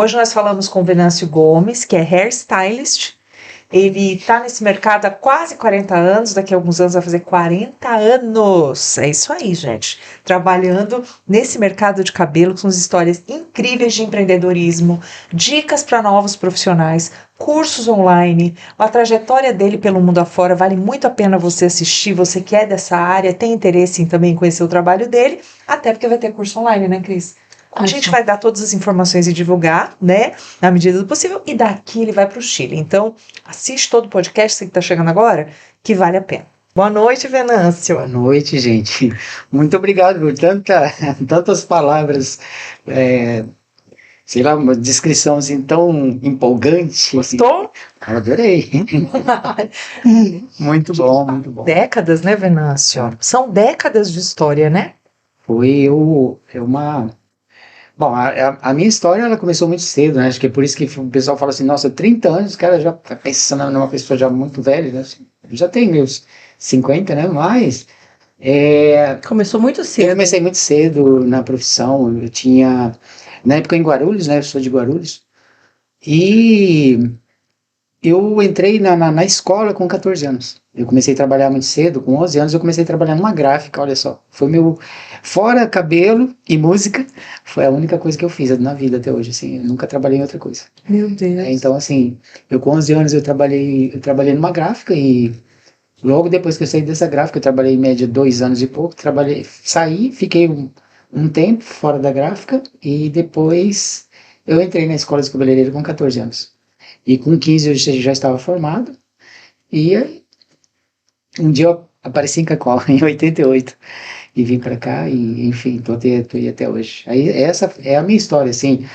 Hoje nós falamos com o Venâncio Gomes, que é hairstylist. Ele está nesse mercado há quase 40 anos, daqui a alguns anos vai fazer 40 anos. É isso aí, gente. Trabalhando nesse mercado de cabelo com histórias incríveis de empreendedorismo, dicas para novos profissionais, cursos online, a trajetória dele pelo mundo afora. Vale muito a pena você assistir, você que é dessa área, tem interesse em também conhecer o trabalho dele, até porque vai ter curso online, né, Cris? A gente vai dar todas as informações e divulgar, né, na medida do possível, e daqui ele vai para o Chile. Então, assiste todo o podcast, você que está chegando agora, que vale a pena. Boa noite, Venâncio. Boa noite, gente. Muito obrigado por tantas palavras, sei lá, uma descrição assim tão empolgante. Gostou? Adorei. Muito bom, muito bom. Décadas, né, Venâncio? São décadas de história, né? Bom, a minha história, ela começou muito cedo, né? Acho que é por isso que o pessoal fala assim, nossa, 30 anos, o cara já tá pensando numa pessoa já muito velha, né? Já tem meus 50, né? Mas... Começou muito cedo. Eu comecei muito cedo na profissão, eu tinha... Na época em Guarulhos, né? Eu sou de Guarulhos. E eu entrei na escola com 14 anos. Eu comecei a trabalhar muito cedo, com 11 anos eu comecei a trabalhar numa gráfica, olha só. Foi fora cabelo e música, foi a única coisa que eu fiz na vida até hoje, assim. Eu nunca trabalhei em outra coisa. Meu Deus. Então, assim, eu com 11 anos eu trabalhei numa gráfica e logo depois que eu saí dessa gráfica, eu trabalhei em média 2 anos e pouco, saí, fiquei um tempo fora da gráfica e depois eu entrei na escola de cabeleireiro com 14 anos. E com 15 eu já estava formado e aí, um dia eu apareci em Cacoal, em 88, e vim para cá e, enfim, tô aí até hoje. Aí essa é a minha história, assim,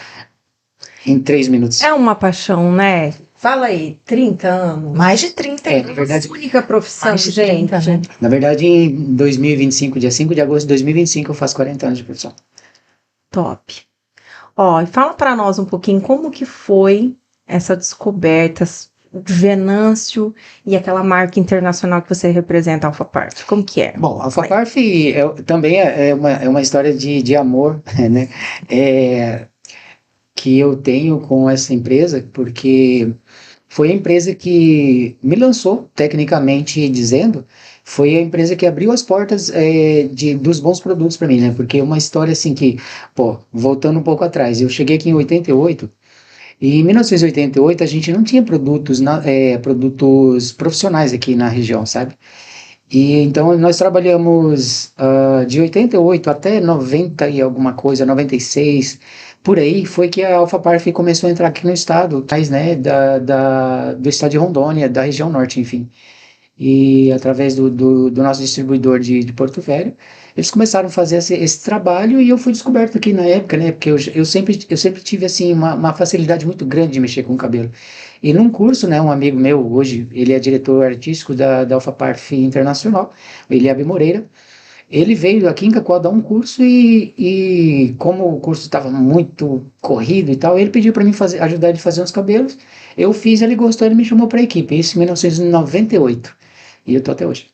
em 3 minutos. É uma paixão, né? Fala aí, 30 anos. Mais de 30 anos. Na verdade, Única profissão, mais de 30, gente. né? Na verdade, em 2025, dia 5 de agosto de 2025, eu faço 40 anos de profissão. Top. Ó, e fala para nós um pouquinho como que foi essa descoberta de Venâncio e aquela marca internacional que você representa, a Alpha Parf. Como que é? Bom, a Alpha Parf também é uma história de amor, né? Que eu tenho com essa empresa, porque foi a empresa que me lançou, tecnicamente dizendo, foi a empresa que abriu as portas dos bons produtos para mim, né? Porque é uma história assim que, voltando um pouco atrás, eu cheguei aqui em 88, e em 1988 a gente não tinha produtos profissionais aqui na região, sabe? E então nós trabalhamos de 88 até 90 e alguma coisa, 96, por aí foi que a Alpha Parf começou a entrar aqui no estado, né, do estado de Rondônia, da região norte, enfim. E através do nosso distribuidor de Porto Velho, eles começaram a fazer esse trabalho e eu fui descoberto aqui na época, né, porque eu sempre tive assim uma facilidade muito grande de mexer com o cabelo. E num curso, né, um amigo meu, hoje ele é diretor artístico da Alpha Parf Internacional, o Eliabe Moreira, ele veio aqui em Cacoal dar um curso e como o curso estava muito corrido e tal, ele pediu para mim ajudar ele a fazer uns cabelos, eu fiz, ele gostou, ele me chamou para a equipe, isso em 1998. E eu tô até hoje.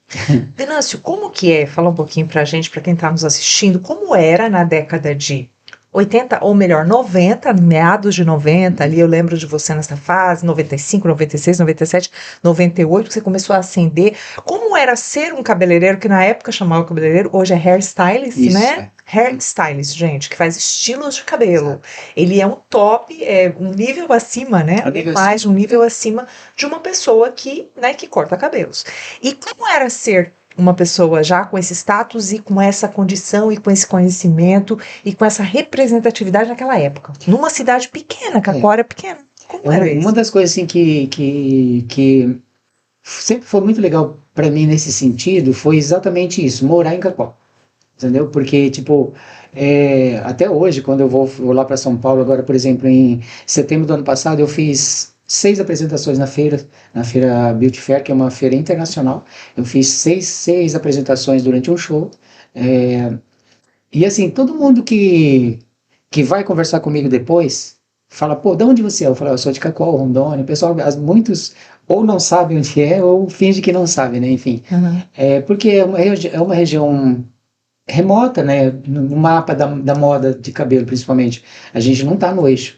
Venâncio, como que é? Fala um pouquinho pra gente, pra quem tá nos assistindo, como era na década de 80, ou melhor, 90, meados de 90, ali eu lembro de você nessa fase, 95, 96, 97, 98, que você começou a ascender. Como era ser um cabeleireiro, que na época chamava cabeleireiro, hoje é hairstylist, Isso, né? Hairstylist, gente, que faz estilos de cabelo. Exato. Ele é um top, um nível acima, né? Mais um nível acima de uma pessoa que corta cabelos. E como era ser uma pessoa já com esse status e com essa condição e com esse conhecimento e com essa representatividade naquela época? Numa cidade pequena, Cacoal era pequena. Como era isso? Uma das coisas assim que sempre foi muito legal para mim nesse sentido foi exatamente isso, morar em Cacoal. Entendeu? Porque, tipo, até hoje, quando eu vou lá para São Paulo, agora, por exemplo, em setembro do ano passado, eu fiz 6 apresentações na feira Beauty Fair, que é uma feira internacional. Eu fiz seis apresentações durante um show. E assim, todo mundo que vai conversar comigo depois fala, pô, de onde você é? Eu falo, eu sou de Cacoal, Rondônia. O pessoal, muitos ou não sabem onde é, ou fingem que não sabem, né? Enfim. Uhum. Porque é uma região remota, né, no mapa da moda de cabelo, principalmente. A gente não está no eixo.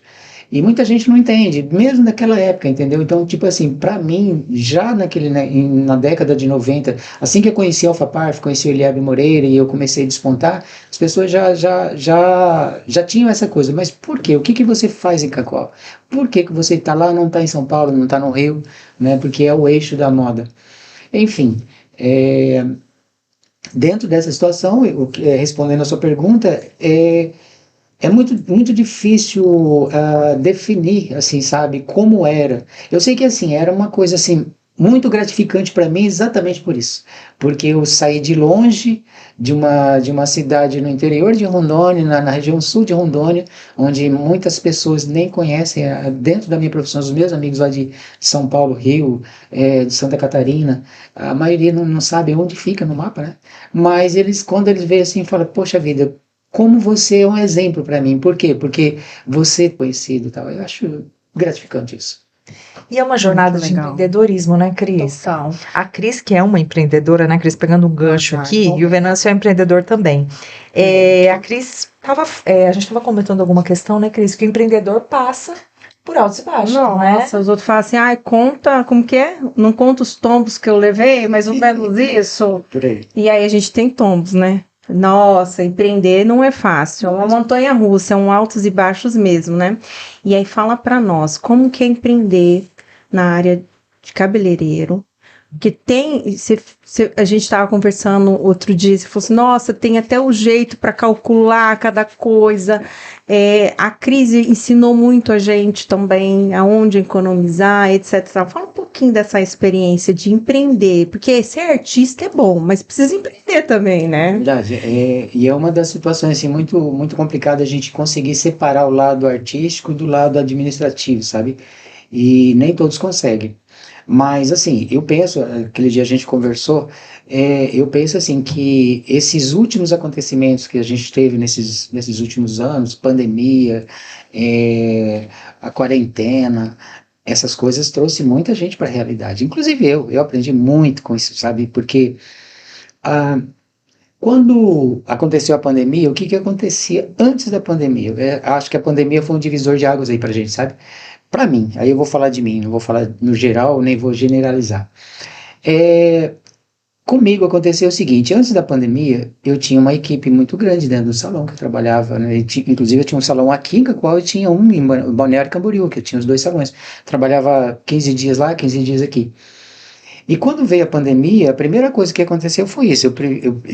E muita gente não entende, mesmo naquela época, entendeu? Então, tipo assim, para mim, já na década de 90, assim que eu conheci a Alpha Parf, conheci o Eliabe Moreira e eu comecei a despontar, as pessoas já tinham essa coisa. Mas por quê? O que que você faz em Cacoal? Por que que você está lá, não está em São Paulo, não está no Rio, né? Porque é o eixo da moda. Enfim, dentro dessa situação, respondendo a sua pergunta, é muito difícil definir, assim, sabe, como era. Eu sei que, assim, era uma coisa, assim, muito gratificante para mim exatamente por isso. Porque eu saí de longe de uma cidade no interior de Rondônia, na região sul de Rondônia, onde muitas pessoas nem conhecem, dentro da minha profissão, os meus amigos lá de São Paulo, Rio, de Santa Catarina, a maioria não sabe onde fica no mapa, né? Mas quando eles veem assim, falam, poxa vida, como você é um exemplo para mim. Por quê? Porque você é conhecido e tal. Eu acho gratificante isso. E é uma jornada de legal. empreendedorismo, né, Cris? Total. A Cris, que é uma empreendedora, né, Cris, pegando um gancho aqui, e o Venâncio é empreendedor também. A Cris a gente estava comentando alguma questão, né, Cris, que o empreendedor passa por altos e baixos, não é? Nossa, os outros falam assim, ai, conta, como que é? Não conta os tombos que eu levei, mas ou menos isso. Por aí. E aí a gente tem tombos, né? Nossa, empreender não é fácil, é uma montanha-russa, é um altos e baixos mesmo, né? E aí fala pra nós, como que é empreender na área de cabeleireiro? Que tem, a gente estava conversando outro dia, você falou assim, nossa, tem até o jeito para calcular cada coisa. A crise ensinou muito a gente também aonde economizar, etc. Fala um pouquinho dessa experiência de empreender, porque ser artista é bom, mas precisa empreender também, né? Verdade. E é uma das situações assim, muito, muito complicada a gente conseguir separar o lado artístico do lado administrativo, sabe? E nem todos conseguem. Mas, assim, eu penso, aquele dia a gente conversou, eu penso, assim, que esses últimos acontecimentos que a gente teve nesses últimos anos, pandemia, a quarentena, essas coisas trouxe muita gente para a realidade. Inclusive eu aprendi muito com isso, sabe? Porque quando aconteceu a pandemia, o que que acontecia antes da pandemia? Acho que a pandemia foi um divisor de águas aí pra gente, sabe? Para mim, aí eu vou falar de mim, não vou falar no geral, nem vou generalizar. Comigo aconteceu o seguinte, antes da pandemia, eu tinha uma equipe muito grande dentro do salão que eu trabalhava, né? Inclusive eu tinha um salão aqui, em qual eu tinha um em Balneário Camboriú, que eu tinha os dois salões. Trabalhava 15 dias lá, 15 dias aqui. E quando veio a pandemia, a primeira coisa que aconteceu foi isso, eu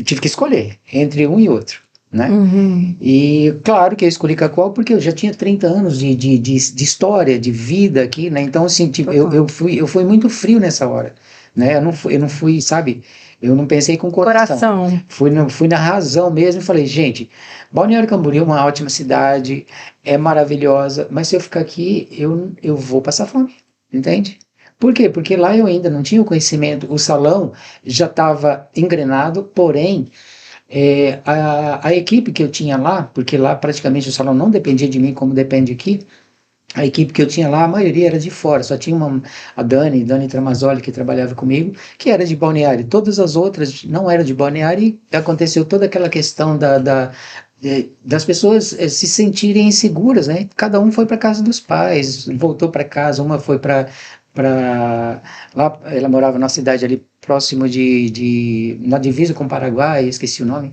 tive que escolher entre um e outro, né? Uhum. E claro que eu escolhi Cacoal porque eu já tinha 30 anos de história, de vida aqui, né? Então, assim, tipo, eu fui muito frio nessa hora, né? Eu não fui, sabe? Eu não pensei com o coração. Fui na razão mesmo e falei, gente, Balneário Camboriú é uma ótima cidade, é maravilhosa, mas se eu ficar aqui, eu vou passar fome, entende? Por quê? Porque lá eu ainda não tinha o conhecimento, o salão já estava engrenado, porém, a equipe que eu tinha lá, porque lá praticamente o salão não dependia de mim como depende aqui, a equipe que eu tinha lá, a maioria era de fora, só tinha a Dani Tramazoli, que trabalhava comigo, que era de Balneário, todas as outras não eram de Balneário, e aconteceu toda aquela questão das pessoas se sentirem inseguras, né? Cada um foi para casa dos pais, voltou para casa, uma foi para lá, ela morava na cidade ali próximo na divisa com o Paraguai, esqueci o nome.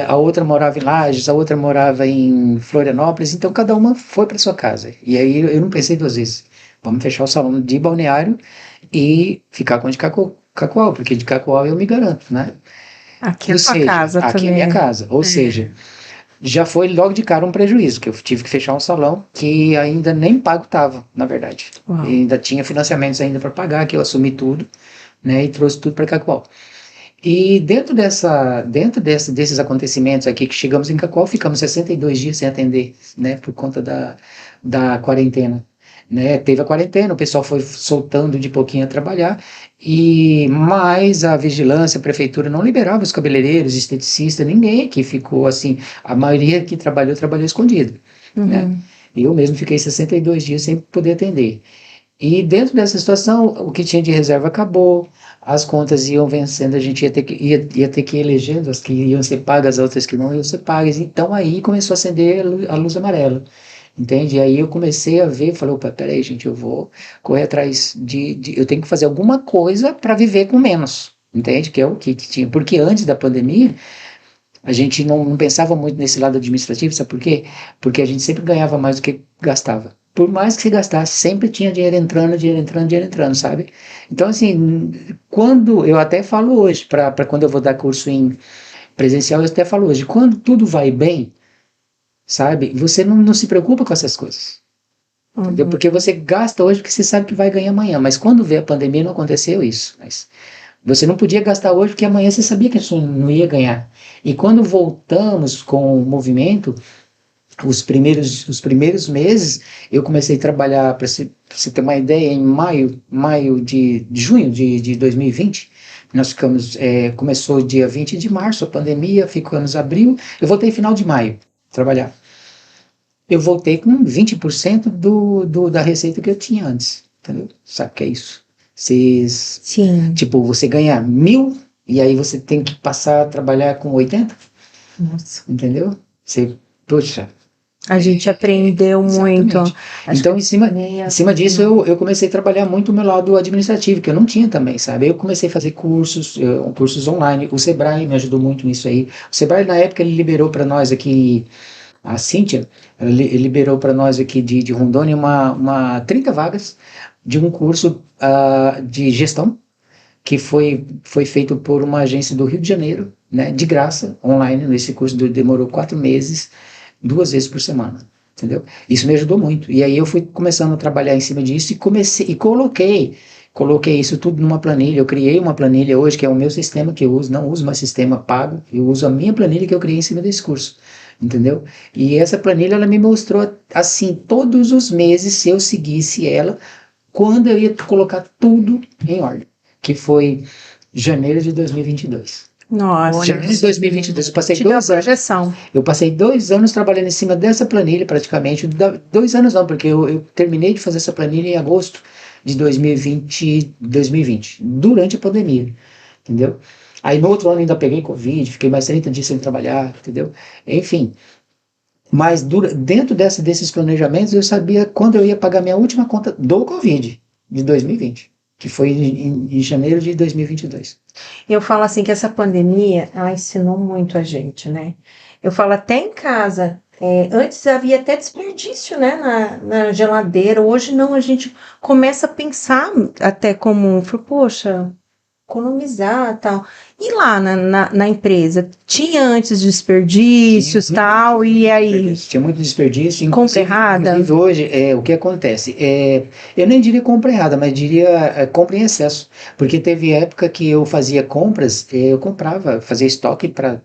A outra morava em Lages, a outra morava em Florianópolis, então cada uma foi para sua casa. E aí eu não pensei duas vezes. Vamos fechar o salão de Balneário e ficar com o de Cacoal, porque de Cacoal eu me garanto, né? Aqui é a sua casa aqui também. é minha casa. Ou seja, já foi logo de cara um prejuízo, que eu tive que fechar um salão que ainda nem pago estava, na verdade. Ainda tinha financiamentos ainda para pagar, que eu assumi tudo, né, e trouxe tudo para Cacoal. E dentro desses acontecimentos aqui, que chegamos em Cacoal, ficamos 62 dias sem atender, né, por conta da quarentena. Né, teve a quarentena, o pessoal foi soltando de pouquinho a trabalhar, mas a vigilância, a prefeitura não liberava os cabeleireiros, esteticistas, ninguém aqui ficou assim, a maioria que trabalhou escondido. Né? E eu mesmo fiquei 62 dias sem poder atender. E dentro dessa situação, o que tinha de reserva acabou, as contas iam vencendo, a gente ia ter que ir elegendo as que iam ser pagas, as outras que não iam ser pagas, então aí começou a acender a luz amarela. entende? E aí eu comecei a ver, falei, opa, peraí, gente, eu vou correr atrás eu tenho que fazer alguma coisa para viver com menos, entende? Que é o que tinha, porque antes da pandemia, a gente não pensava muito nesse lado administrativo, sabe por quê? Porque a gente sempre ganhava mais do que gastava. Por mais que se gastasse, sempre tinha dinheiro entrando, dinheiro entrando, dinheiro entrando, sabe? Então, assim, quando eu até falo hoje, para quando eu vou dar curso em presencial, eu até falo hoje, quando tudo vai bem, sabe? Você não se preocupa com essas coisas. Entendeu? Uhum. Porque você gasta hoje porque você sabe que vai ganhar amanhã. Mas quando veio a pandemia não aconteceu isso. Mas você não podia gastar hoje porque amanhã você sabia que você não ia ganhar. E quando voltamos com o movimento, os primeiros meses, eu comecei a trabalhar, para você ter uma ideia, em junho de 2020, nós ficamos, começou dia 20 de março, a pandemia, ficamos abril, eu voltei final de maio trabalhar. Eu voltei com 20% da receita que eu tinha antes, entendeu? Sabe o que é isso? Sim. Tipo, você ganha 1.000 e aí você tem que passar a trabalhar com 80, Nossa. entendeu? Poxa. A gente aprendeu muito. Então, em cima disso, eu comecei a trabalhar muito o meu lado administrativo, que eu não tinha também, sabe? Eu comecei a fazer cursos online. O Sebrae me ajudou muito nisso aí. O Sebrae, na época, ele liberou para nós aqui, a Cíntia, liberou para nós aqui de Rondônia 30 vagas de um curso de gestão, que foi feito por uma agência do Rio de Janeiro, né, de graça, online. Esse curso demorou 4 meses, 2 vezes por semana, entendeu? Isso me ajudou muito. E aí eu fui começando a trabalhar em cima disso e coloquei isso tudo numa planilha. Eu criei uma planilha hoje, que é o meu sistema que eu uso, não uso mais sistema pago, eu uso a minha planilha que eu criei em cima desse curso, entendeu? E essa planilha, ela me mostrou, assim, todos os meses, se eu seguisse ela, quando eu ia colocar tudo em ordem, que foi janeiro de 2022. Nossa. Janeiro de 2022, eu passei Te deu a 2 anos. projeção. Eu passei 2 anos trabalhando em cima dessa planilha, praticamente. 2 anos não, porque eu terminei de fazer essa planilha em agosto de 2020, durante a pandemia, entendeu? Aí no outro ano ainda peguei Covid, fiquei mais 30 dias sem trabalhar, entendeu? Enfim, mas dentro desses planejamentos eu sabia quando eu ia pagar minha última conta do Covid, de 2020, que foi em janeiro de 2022. Eu falo assim que essa pandemia, ela ensinou muito a gente, né? Eu falo até em casa, antes havia até desperdício, né, na geladeira. Hoje não, a gente começa a pensar até como, poxa, economizar tal. E lá na empresa, tinha antes desperdícios tal, e aí? Tinha muito desperdício. Compra errada? Inclusive hoje, o que acontece? Eu nem diria compra errada, mas diria compra em excesso. Porque teve época que eu fazia compras, eu comprava, fazia estoque para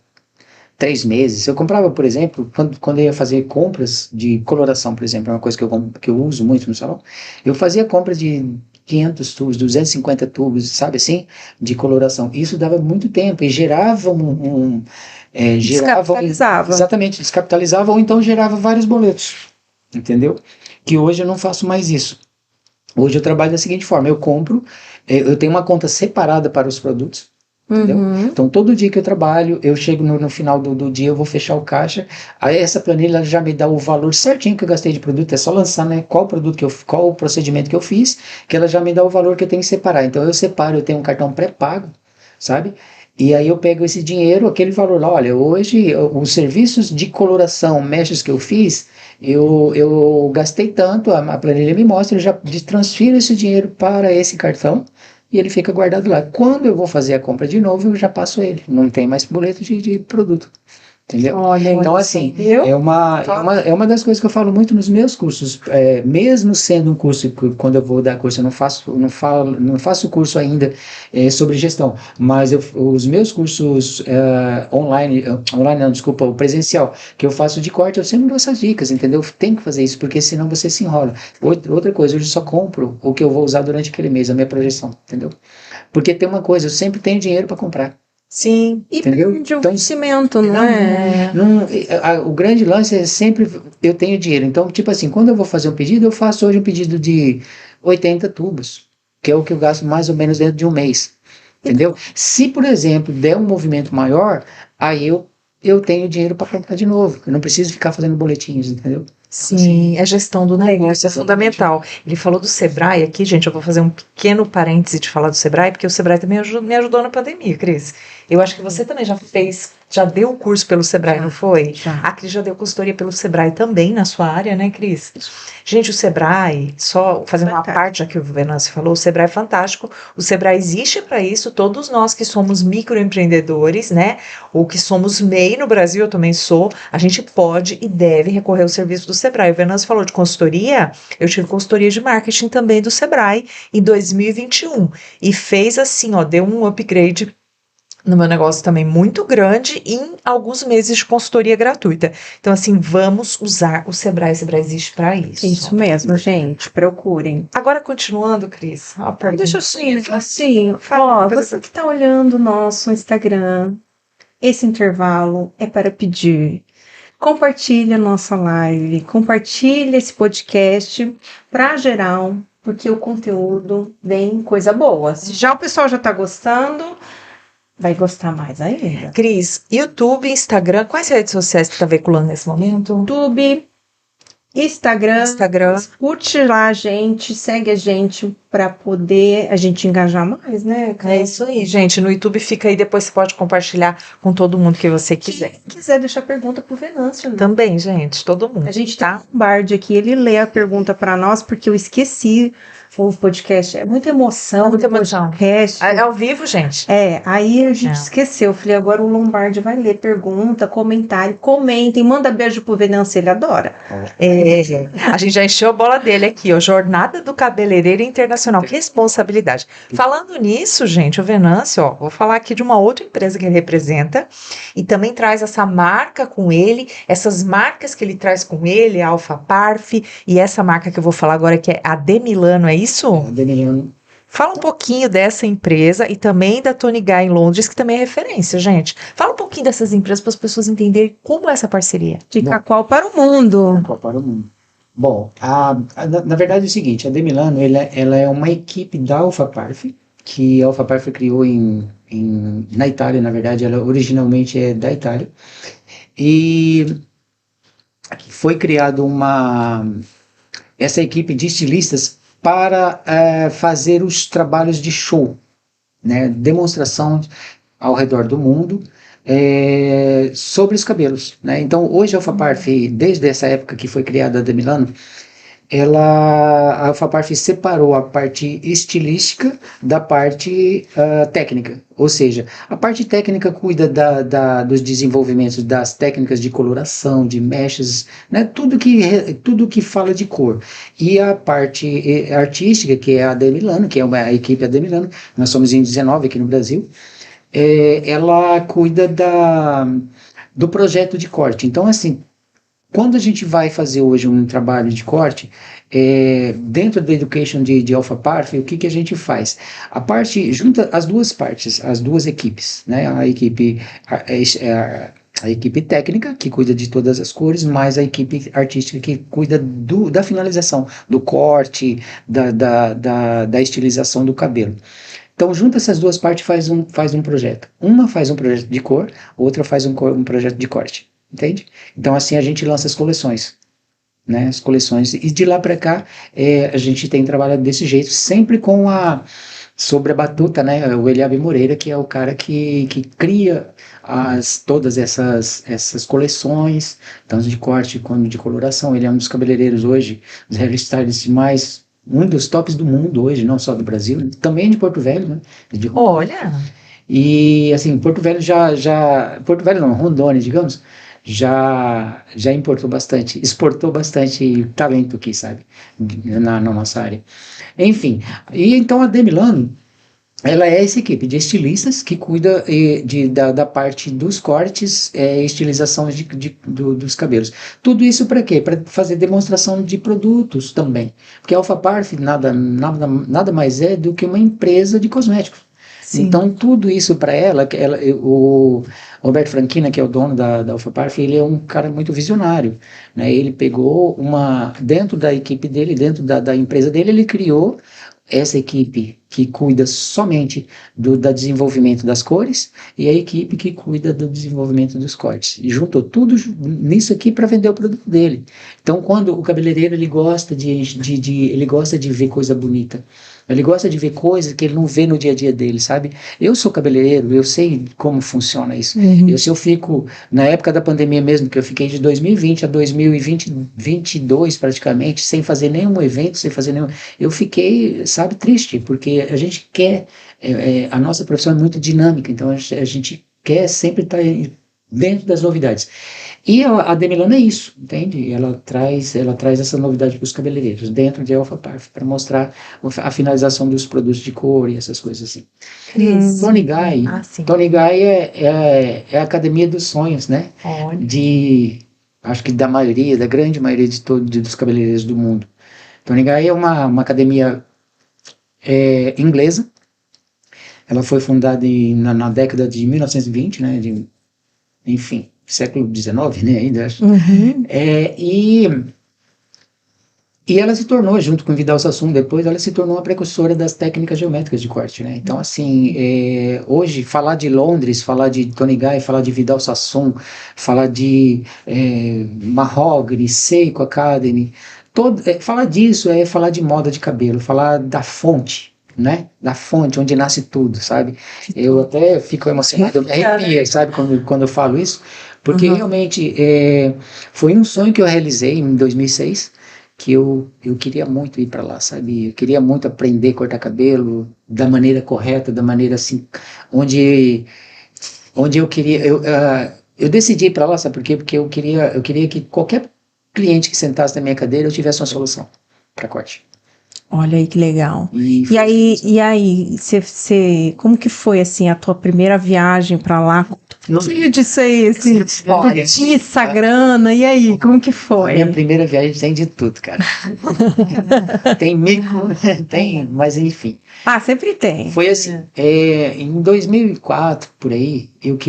3 meses. Eu comprava, por exemplo, quando eu ia fazer compras de coloração, por exemplo, é uma coisa que eu uso muito no salão, eu fazia compras de 500 tubos, 250 tubos, sabe assim, de coloração. Isso dava muito tempo e gerava Descapitalizava. Exatamente, descapitalizava ou então gerava vários boletos, entendeu? Que hoje eu não faço mais isso. Hoje eu trabalho da seguinte forma, eu compro, eu tenho uma conta separada para os produtos, entendeu? Então todo dia que eu trabalho, eu chego no final do dia, eu vou fechar o caixa, aí essa planilha já me dá o valor certinho que eu gastei de produto, é só lançar, né, qual o procedimento que eu fiz, que ela já me dá o valor que eu tenho que separar. Então eu separo, eu tenho um cartão pré-pago, sabe? E aí eu pego esse dinheiro, aquele valor lá, olha, hoje os serviços de coloração, mechas que eu fiz, eu gastei tanto, a planilha me mostra, eu já transfiro esse dinheiro para esse cartão, e ele fica guardado lá. Quando eu vou fazer a compra de novo, eu já passo ele. Não tem mais boleto de produto. Entendeu? Olha, então, assim, é uma das coisas que eu falo muito nos meus cursos. Mesmo sendo um curso, quando eu vou dar curso, eu não faço curso ainda sobre gestão, mas os meus cursos online não, desculpa, o presencial, que eu faço de corte, eu sempre dou essas dicas, entendeu? Tem que fazer isso, porque senão você se enrola. Outra coisa, eu só compro o que eu vou usar durante aquele mês, a minha projeção, entendeu? Porque tem uma coisa, eu sempre tenho dinheiro para comprar. Sim, e perde o investimento, não é? O grande lance é sempre, eu tenho dinheiro, então, tipo assim, quando eu vou fazer um pedido, eu faço hoje um pedido de 80 tubos, que é o que eu gasto mais ou menos dentro de um mês, entendeu? Se, por exemplo, der um movimento maior, aí eu tenho dinheiro para comprar de novo, eu não preciso ficar fazendo boletins, entendeu? Sim, é gestão do negócio, é fundamental. Ele falou do Sebrae aqui, gente, eu vou fazer um pequeno parêntese de falar do Sebrae, porque o Sebrae também me ajudou na pandemia, Cris. Eu acho que você também já deu o curso pelo Sebrae, não foi? Já. A Cris já deu consultoria pelo Sebrae também na sua área, né, Cris? Gente, o Sebrae, só fazendo uma Fantástico. parte já que o Venâncio falou, o Sebrae é fantástico. O Sebrae existe para isso, todos nós que somos microempreendedores, né, ou que somos MEI no Brasil, eu também sou, a gente pode e deve recorrer ao serviço do Sebrae. O Venâncio falou de consultoria, eu tive consultoria de marketing também do Sebrae em 2021 e fez assim, ó, deu um upgrade no meu negócio também muito grande em alguns meses de consultoria gratuita. Então, assim, vamos usar o Sebrae. O Sebrae existe para isso. Isso mesmo, gente. Procurem. Agora, continuando, Cris. Deixa eu assim, ó, você que está olhando o nosso Instagram, esse intervalo é para pedir. Compartilhe a nossa live, compartilhe esse podcast para geral, porque o conteúdo vem coisa boa. Se já o pessoal já está gostando, vai gostar mais ainda. Cris, YouTube, Instagram, quais redes sociais que você está veiculando nesse momento? YouTube, Instagram, curte lá a gente, segue a gente para poder a gente engajar mais, né? É isso aí, gente. No YouTube fica aí, depois você pode compartilhar com todo mundo que você quiser. Quem quiser deixar pergunta pro Venâncio, né? Também, gente, todo mundo. A gente tá um Bard aqui, ele lê a pergunta para nós, porque eu esqueci o podcast. É muita emoção. Muita emoção. Podcast. É ao vivo, gente. Aí a gente esqueceu. Eu falei, agora o Lombardi vai ler pergunta, comentário, comentem, manda beijo pro Venâncio, ele adora. A gente já encheu a bola dele aqui, ó. Jornada do Cabeleireiro Internacional. Que responsabilidade. Falando nisso, gente, o Venâncio, ó, vou falar aqui de uma outra empresa que ele representa e também traz essa marca com ele, essas marcas que ele traz com ele, a Alpha Parf e essa marca que eu vou falar agora que é a Demilano, é isso? Demilano. Fala um pouquinho dessa empresa e também da Tony Guy em Londres, que também é referência, gente. Fala um pouquinho dessas empresas para as pessoas entenderem como é essa parceria. De Cacau para o mundo. Cacau para o mundo. Bom, na verdade é o seguinte, a Demilano, ela é uma equipe da Alpha Parf, que a Alpha Parf criou na Itália, na verdade, ela originalmente é da Itália, e foi criado essa equipe de estilistas para fazer os trabalhos de show, né, demonstração ao redor do mundo sobre os cabelos, né? Então hoje a Alpha Parf, desde essa época que foi criada a Demilano, a Alpha Parf separou a parte estilística da parte técnica, ou seja, a parte técnica cuida dos desenvolvimentos das técnicas de coloração, de mechas, né, tudo que fala de cor, e a parte artística, que é a Demilano, que é a equipe Demilano, nós somos em 19 aqui no Brasil, ela cuida do projeto de corte. Então, assim, quando a gente vai fazer hoje um trabalho de corte, dentro da education de Alpha Parf, o que a gente faz? Junta as duas partes, as duas equipes, né? A equipe técnica, que cuida de todas as cores, mais a equipe artística, que cuida da finalização, do corte, da estilização do cabelo. Então, junta essas duas partes, faz um projeto. Uma faz um projeto de cor, outra faz um projeto de corte. Entende? Então, assim, a gente lança as coleções, né? As coleções. E de lá para cá, a gente tem trabalhado desse jeito, sempre sobre a batuta, né? O Eliabe Moreira, que é o cara que cria todas essas coleções, tanto de corte quanto de coloração. Ele é um dos cabeleireiros hoje, dos hairstylists um dos tops do mundo hoje, não só do Brasil, também de Porto Velho, né? Olha! E, assim, Porto Velho Porto Velho não, Rondônia, digamos, já exportou bastante talento aqui, sabe, na nossa área. Enfim, e então a Demilano, ela é essa equipe de estilistas que cuida da parte dos cortes, estilização dos cabelos. Tudo isso para quê? Para fazer demonstração de produtos também, porque a Alpha Parf nada mais é do que uma empresa de cosméticos. Sim. Então, tudo isso para ela, o Roberto Franchina, que é o dono da Alpha Parf, ele é um cara muito visionário, né? Ele pegou dentro da equipe dele, dentro da empresa dele, ele criou essa equipe que cuida somente do desenvolvimento das cores e a equipe que cuida do desenvolvimento dos cortes. E juntou tudo nisso aqui para vender o produto dele. Então, quando o cabeleireiro ele gosta ele gosta de ver coisa bonita, ele gosta de ver coisas que ele não vê no dia a dia dele, sabe? Eu sou cabeleireiro, eu sei como funciona isso. Se eu fico, na época da pandemia mesmo, que eu fiquei de 2020 a 2022 praticamente, sem fazer nenhum evento, sem fazer nenhum... Eu fiquei, sabe, triste, porque a gente quer... a nossa profissão é muito dinâmica, então a gente quer sempre estar dentro das novidades. E a Demilano é isso, entende? Ela traz essa novidade para os cabeleireiros, dentro de Alpha Parf, para mostrar a finalização dos produtos de cor e essas coisas assim. Tony Guy é a academia dos sonhos, né? Acho que da grande maioria dos cabeleireiros do mundo. Tony Guy é uma academia inglesa. Ela foi fundada na década de 1920, né? Enfim, século XIX, né, ainda acho. E ela se tornou, junto com Vidal Sassoon, depois ela se tornou uma precursora das técnicas geométricas de corte, né? Então, assim, hoje, falar de Londres, falar de Tony Guy, falar de Vidal Sassoon, falar de Mahogany, Seiko Academy, falar disso é falar de moda de cabelo, falar da fonte, né? Da fonte onde nasce tudo, sabe? Eu até fico emocionado, eu me arrepio, sabe, quando eu falo isso, porque realmente foi um sonho que eu realizei em 2006, que eu queria muito ir para lá, sabe? Eu queria muito aprender a cortar cabelo da maneira correta, da maneira assim, onde eu queria, eu decidi ir para lá, sabe por quê? Porque eu queria que qualquer cliente que sentasse na minha cadeira eu tivesse uma solução para corte. Olha aí que legal. E aí, como que foi assim a tua primeira viagem para lá? Não sei disso aí, essa grana, e aí, como que foi? A minha primeira viagem tem de tudo, cara. Tem mico, tem, mas enfim. Sempre tem. Foi assim, em 2004, por aí, eu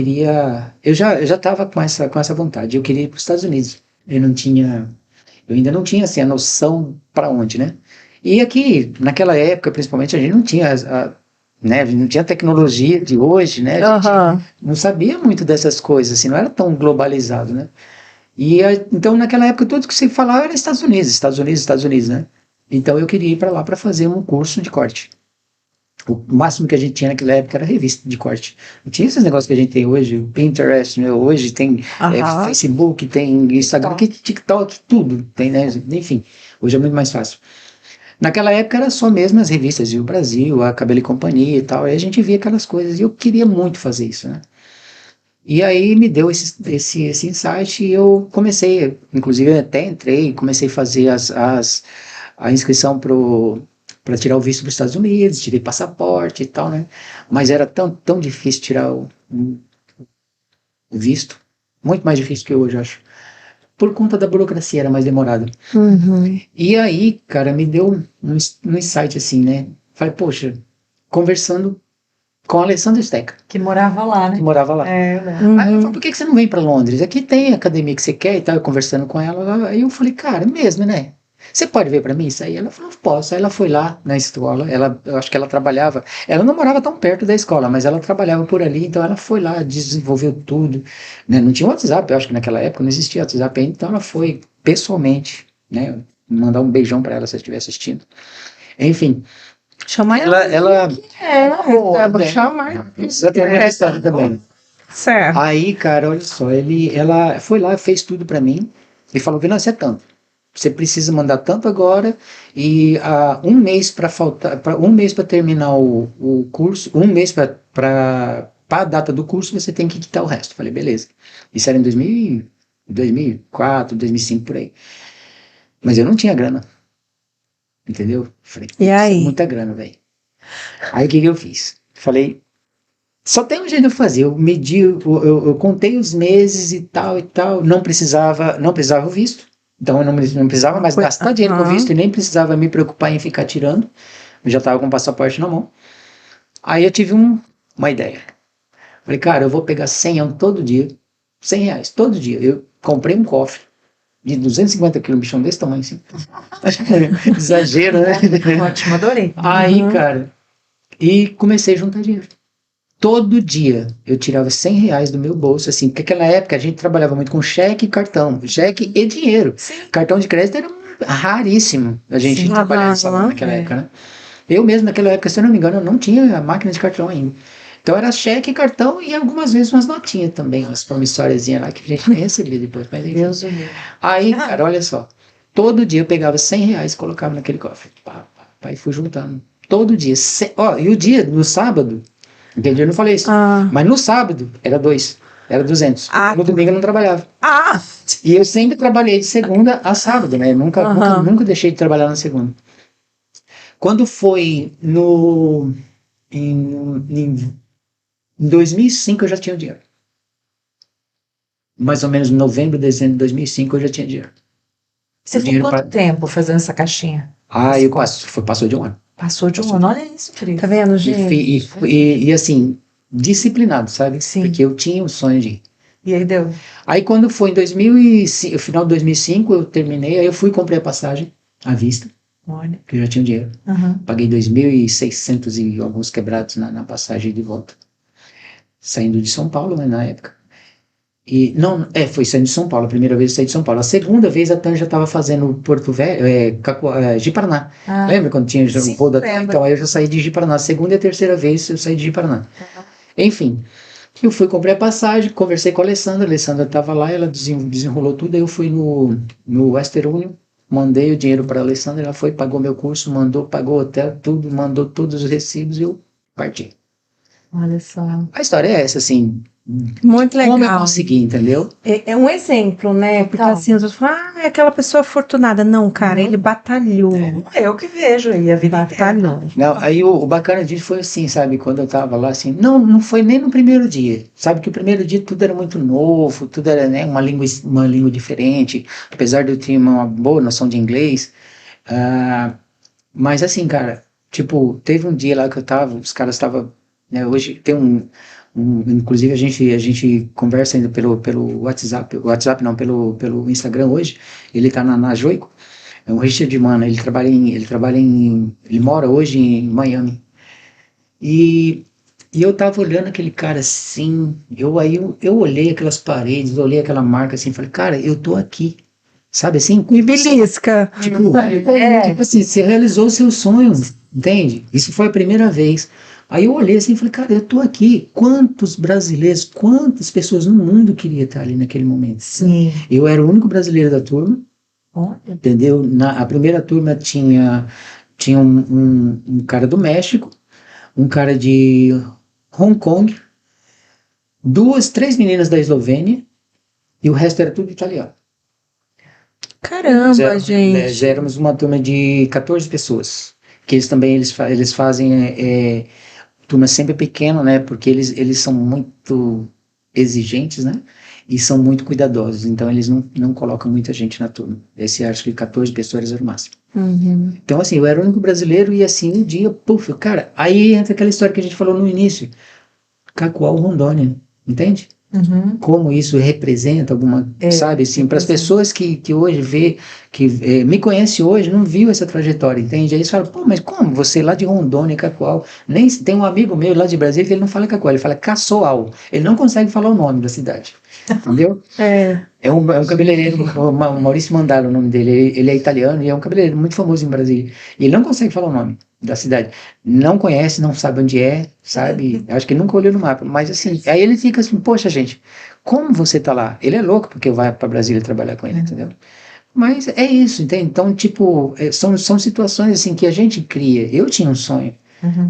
já estava com essa vontade, eu queria ir para os Estados Unidos. Eu ainda não tinha assim, a noção para onde, né? E aqui, naquela época, principalmente, a gente não tinha né, não tinha tecnologia de hoje, né? A gente não sabia muito dessas coisas, assim, não era tão globalizado, né? Então, naquela época, tudo que se falava era Estados Unidos, né? Então, eu queria ir para lá para fazer um curso de corte. O máximo que a gente tinha naquela época era revista de corte. Não tinha esses negócios que a gente tem hoje, Pinterest, né? Hoje tem Facebook, tem Instagram, TikTok, tudo tem, né? Enfim, hoje é muito mais fácil. Naquela época era só mesmo as revistas e o Brasil, a Cabelo e Companhia e tal, e a gente via aquelas coisas, e eu queria muito fazer isso, né? E aí me deu esse insight e eu comecei, inclusive até entrei, comecei a fazer a inscrição para tirar o visto para os Estados Unidos, tirei passaporte e tal, né? Mas era tão difícil tirar o visto, muito mais difícil que hoje, acho. Por conta da burocracia, era mais demorado. E aí, cara, me deu um insight assim, né? Falei, poxa, conversando com a Alessandra Steca. Que morava lá, né? Que morava lá. Aí eu falei, por que você não vem para Londres? Aqui tem a academia que você quer e tal. Eu conversando com ela, aí eu falei, cara, mesmo, né? Você pode ver para mim isso aí? Ela falou, posso. Aí ela foi lá na escola, eu acho que ela trabalhava, ela não morava tão perto da escola, mas ela trabalhava por ali, então ela foi lá, desenvolveu tudo, né? Não tinha WhatsApp, eu acho que naquela época não existia WhatsApp ainda, então ela foi pessoalmente, né? Mandar um beijão para ela se ela estiver assistindo. Enfim. Chama ela chamar. Exatamente, também. Certo. Aí, cara, olha só, ela foi lá, fez tudo para mim e falou, Vina, você é tanto. Você precisa mandar tanto agora e um mês para terminar o curso, um mês para a data do curso, você tem que quitar o resto. Falei, beleza. Isso era em 2004, 2005, por aí. Mas eu não tinha grana. Entendeu? Falei, e aí? Muita grana, velho. Aí o que eu fiz? Falei, só tem um jeito de eu fazer. Eu medi, eu contei os meses e tal, não precisava o visto. Então eu não precisava mais gastar dinheiro com visto e nem precisava me preocupar em ficar tirando. Eu já estava com o passaporte na mão. Aí eu tive uma ideia. Falei, cara, eu vou pegar 100 todo dia. R$100 todo dia. Eu comprei um cofre. de 250 quilos, um bichão desse tamanho, assim. Exagero, né? Ótimo, adorei. Aí, cara, e comecei a juntar dinheiro. Todo dia eu tirava R$ 100 do meu bolso, assim, porque naquela época a gente trabalhava muito com cheque e cartão, cheque e dinheiro. Sim. Cartão de crédito era raríssimo a gente Sim. trabalhar nessa naquela É. época, né? Eu mesmo naquela época, se eu não me engano, eu não tinha a máquina de cartão ainda. Então era cheque, cartão e algumas vezes umas notinhas também, umas promissóriazinhas lá que a gente nem recebia depois. Mas enfim. Deus o livre. Aí, cara, olha só. Todo dia eu pegava R$ 100 e colocava naquele cofre. Pá, pá, pá, e fui juntando. Todo dia. Ó, e o dia, no sábado, aquele dia eu não falei isso, mas no sábado era 2, era 200. Ah, No domingo eu não trabalhava. Ah! E eu sempre trabalhei de segunda a sábado, né? Nunca deixei de trabalhar na segunda. Quando foi em 2005 eu já tinha o dinheiro. Mais ou menos em novembro, dezembro de 2005 eu já tinha dinheiro. Você ficou quanto tempo fazendo essa caixinha? Passou de um ano. Passou de um ano, olha isso, Felipe. Tá vendo, gente? E assim, disciplinado, sabe? Sim. Porque eu tinha o sonho de ir. E aí deu? Aí quando foi em 2005, final de 2005 eu terminei, aí eu fui e comprei a passagem à vista, Olha. que eu já tinha o dinheiro. Uhum. Paguei 2.600 e alguns quebrados na passagem de volta. Saindo de São Paulo, né, na época. E não, foi saindo de São Paulo, a primeira vez eu saí de São Paulo. A segunda vez a Tânia já estava fazendo Porto Velho, Ji-Paraná. Ah, Lembra quando tinha sim, o voo da Tânia? lembro. Então aí eu já saí de Ji-Paraná. A segunda e a terceira vez eu saí de Ji-Paraná. Enfim, eu fui, comprei a passagem, conversei com a Alessandra estava lá, ela desenrolou tudo, aí eu fui no Western Union, mandei o dinheiro para a Alessandra, ela foi, pagou meu curso, pagou o hotel, tudo, mandou todos os recibos e eu parti. Olha só. A história é essa, assim, Muito legal. como eu consegui, entendeu? É um exemplo, né? Porque Então. assim, as pessoas falam, é aquela pessoa afortunada. Não, cara, ele batalhou. Eu que vejo aí a vida inteira. Batalhou. Não, aí o bacana disso foi assim, sabe, quando eu tava lá, assim, não foi nem no primeiro dia, sabe, que o primeiro dia tudo era muito novo, tudo era, né, uma língua diferente, apesar de eu ter uma boa noção de inglês, mas assim, cara, tipo, teve um dia lá que eu tava, os caras estavam, né, hoje tem inclusive a gente conversa ainda pelo WhatsApp não, pelo Instagram hoje, ele tá na Joico. É um Richard Mana, ele mora hoje em Miami. E eu tava olhando aquele cara assim, eu olhei aquelas paredes, olhei aquela marca assim, falei, cara, eu tô aqui. Sabe assim? E belisca. Tipo assim, você realizou o seu sonho, entende? Isso foi a primeira vez. Aí eu olhei assim e falei, cara, eu tô aqui. Quantos brasileiros, quantas pessoas no mundo queriam estar ali naquele momento? Sim. Eu era o único brasileiro da turma. Olha. Entendeu? A primeira turma tinha um cara do México, um cara de Hong Kong, 3 meninas da Eslovênia e o resto era tudo italiano. Caramba, gente. Já éramos uma turma de 14 pessoas, que eles fazem turma sempre pequena, né? Porque eles são muito exigentes, né? E são muito cuidadosos, então eles não colocam muita gente na turma. Acho que 14 pessoas era o máximo. Uhum. Então, assim, eu era o único brasileiro e assim, um dia, cara, aí entra aquela história que a gente falou no início, Cacoal, Rondônia, entende? Uhum. Como isso representa alguma, sabe, assim, para as pessoas que hoje me conhecem hoje, não viu essa trajetória, entende? Aí eles falam, pô, mas como você lá de Rondônia, Cacoal, nem tem um amigo meu lá de Brasília que ele não fala Cacoal, ele fala Caçoal, ele não consegue falar o nome da cidade, entendeu? É um cabeleireiro, o Maurício Mandalo, o nome dele, ele é italiano e é um cabeleireiro muito famoso em Brasília, e ele não consegue falar o nome da cidade, não conhece, não sabe onde é, sabe, acho que nunca olhou no mapa, mas assim, aí ele fica assim, poxa gente, como você tá lá? Ele é louco porque vai para Brasília trabalhar com ele, entendeu? Mas é isso, entende? Então, tipo, são situações assim que a gente cria. Eu tinha um sonho,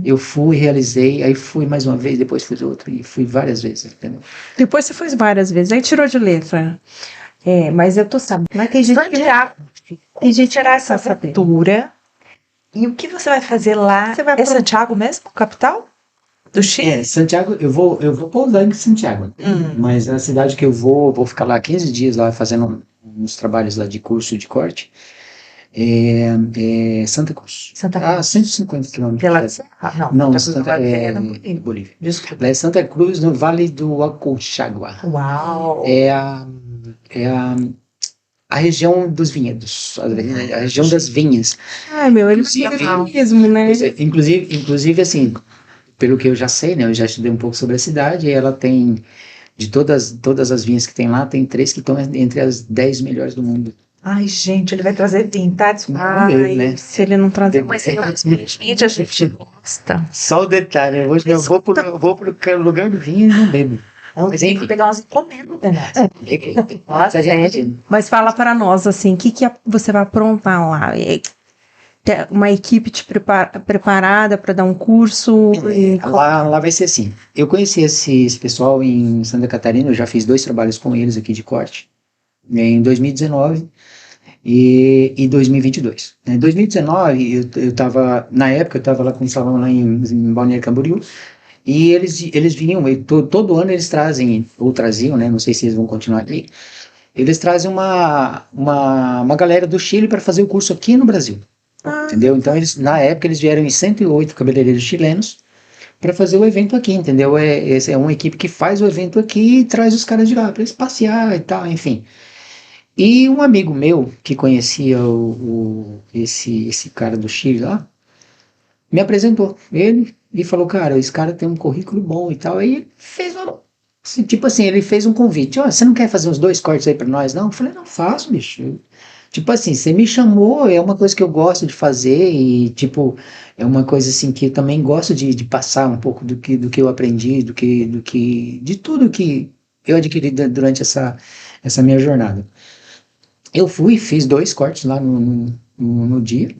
eu fui, realizei, aí fui mais uma vez, depois fui outro, e fui várias vezes, entendeu? Depois você foi várias vezes, aí tirou de letra. Mas eu tô sabendo, não é que a gente Tem gente tirar essa aventura. E o que você vai fazer lá? É Santiago mesmo, capital do Chile? Santiago, eu vou pousar em Santiago, mas a cidade que eu vou ficar lá 15 dias lá fazendo uns trabalhos lá de curso de corte, é Santa Cruz. Santa Cruz. 150 quilômetros. Não, Santa é Bolívia. Desculpa. Lá é Santa Cruz, no Vale do Aconcagua. Uau! É a a região dos vinhedos, a região das vinhas. Ai, meu, ele mesmo, né? Inclusive, assim, pelo que eu já sei, né, eu já estudei um pouco sobre a cidade, e ela tem, de todas as vinhas que tem lá, tem 3 que estão entre as 10 melhores do mundo. Ai, gente, ele vai trazer vinho, tá? Desculpa. Ai, né? se ele não trazer. Mas a gente gosta. Só o detalhe, eu vou pro lugar do vinho e não bebo. Mas tem que pegar umas encomendas, Renato. Nossa, gente. Mas fala para nós, assim, o que você vai aprontar lá? Ter uma equipe te preparada para dar um curso? Lá vai ser assim. Eu conheci esse pessoal em Santa Catarina, eu já fiz 2 trabalhos com eles aqui de corte, em 2019 e 2022. Em 2019, na época, eu estava lá com um salão lá em Balneário Camboriú, e eles vinham, todo ano eles trazem, ou traziam, né, não sei se eles vão continuar aqui, eles trazem uma galera do Chile para fazer o curso aqui no Brasil. Entendeu? Então, na época, eles vieram em 108 cabeleireiros chilenos para fazer o evento aqui, entendeu? É uma equipe que faz o evento aqui e traz os caras de lá para eles passear e tal, enfim. E um amigo meu que conhecia esse cara do Chile lá, me apresentou ele e falou, cara, esse cara tem um currículo bom e tal. Aí ele fez tipo assim, ele fez um convite, você não quer fazer uns 2 cortes aí para nós, não? Eu falei, não, faço, bicho. Tipo assim, você me chamou, é uma coisa que eu gosto de fazer e, tipo, é uma coisa assim que eu também gosto de passar um pouco do que eu aprendi, de tudo que eu adquiri durante essa minha jornada. Eu fui e fiz 2 cortes lá no dia.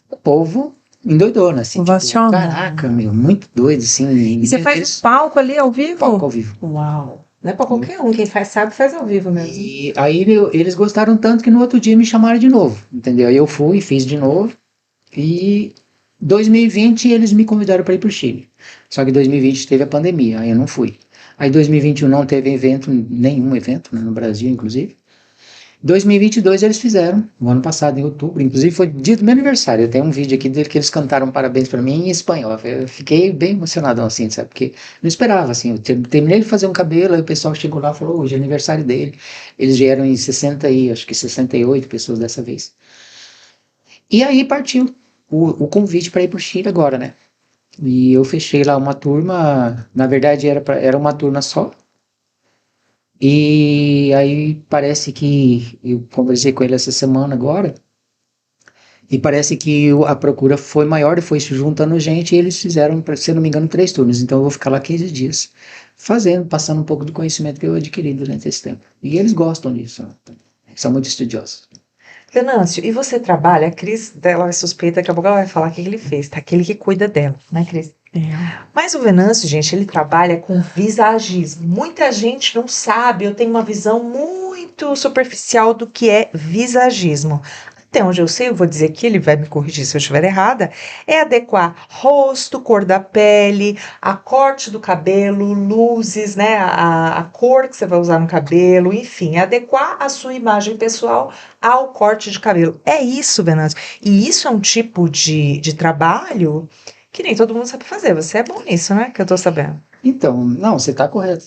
O povo endoidou, assim. Tipo, caraca, meu, muito doido, assim. E você faz palco ali ao vivo? Palco ao vivo. Uau! Não é pra qualquer um, quem faz faz ao vivo mesmo. E aí eles gostaram tanto que no outro dia me chamaram de novo, entendeu? Aí eu fui, fiz de novo, e 2020 eles me convidaram para ir pro Chile. Só que 2020 teve a pandemia, aí eu não fui. Aí 2021 não teve nenhum evento, né, no Brasil, inclusive. 2022 eles fizeram, no ano passado, em outubro, inclusive foi dia do meu aniversário. Eu tenho um vídeo aqui dele que eles cantaram parabéns para mim em espanhol. Eu fiquei bem emocionadão, assim, sabe? Porque não esperava, assim. Eu terminei de fazer um cabelo, aí o pessoal chegou lá e falou, hoje é aniversário dele. Eles vieram em 68 pessoas dessa vez. E aí partiu o convite para ir pro Chile agora, né? E eu fechei lá uma turma, na verdade era uma turma só. E aí parece que eu conversei com ele essa semana agora, e parece que a procura foi maior e foi se juntando gente, e eles fizeram, se não me engano, 3 turnos. Então eu vou ficar lá 15 dias passando um pouco do conhecimento que eu adquiri durante esse tempo. E eles gostam disso, são muito estudiosos. Venâncio, e você trabalha, a Cris, ela é suspeita, daqui a pouco ela vai falar o que ele fez, tá? Aquele que cuida dela, né, Cris? Mas o Venâncio, gente, ele trabalha com visagismo. Muita gente não sabe, eu tenho uma visão muito superficial do que é visagismo. Até onde eu sei, eu vou dizer que ele vai me corrigir se eu estiver errada, é adequar rosto, cor da pele, a corte do cabelo, luzes, né, a cor que você vai usar no cabelo, enfim, adequar a sua imagem pessoal ao corte de cabelo. É isso, Venâncio. E isso é um tipo de trabalho que nem todo mundo sabe fazer. Você é bom nisso, né? Que eu tô sabendo. Então, não, você tá correto.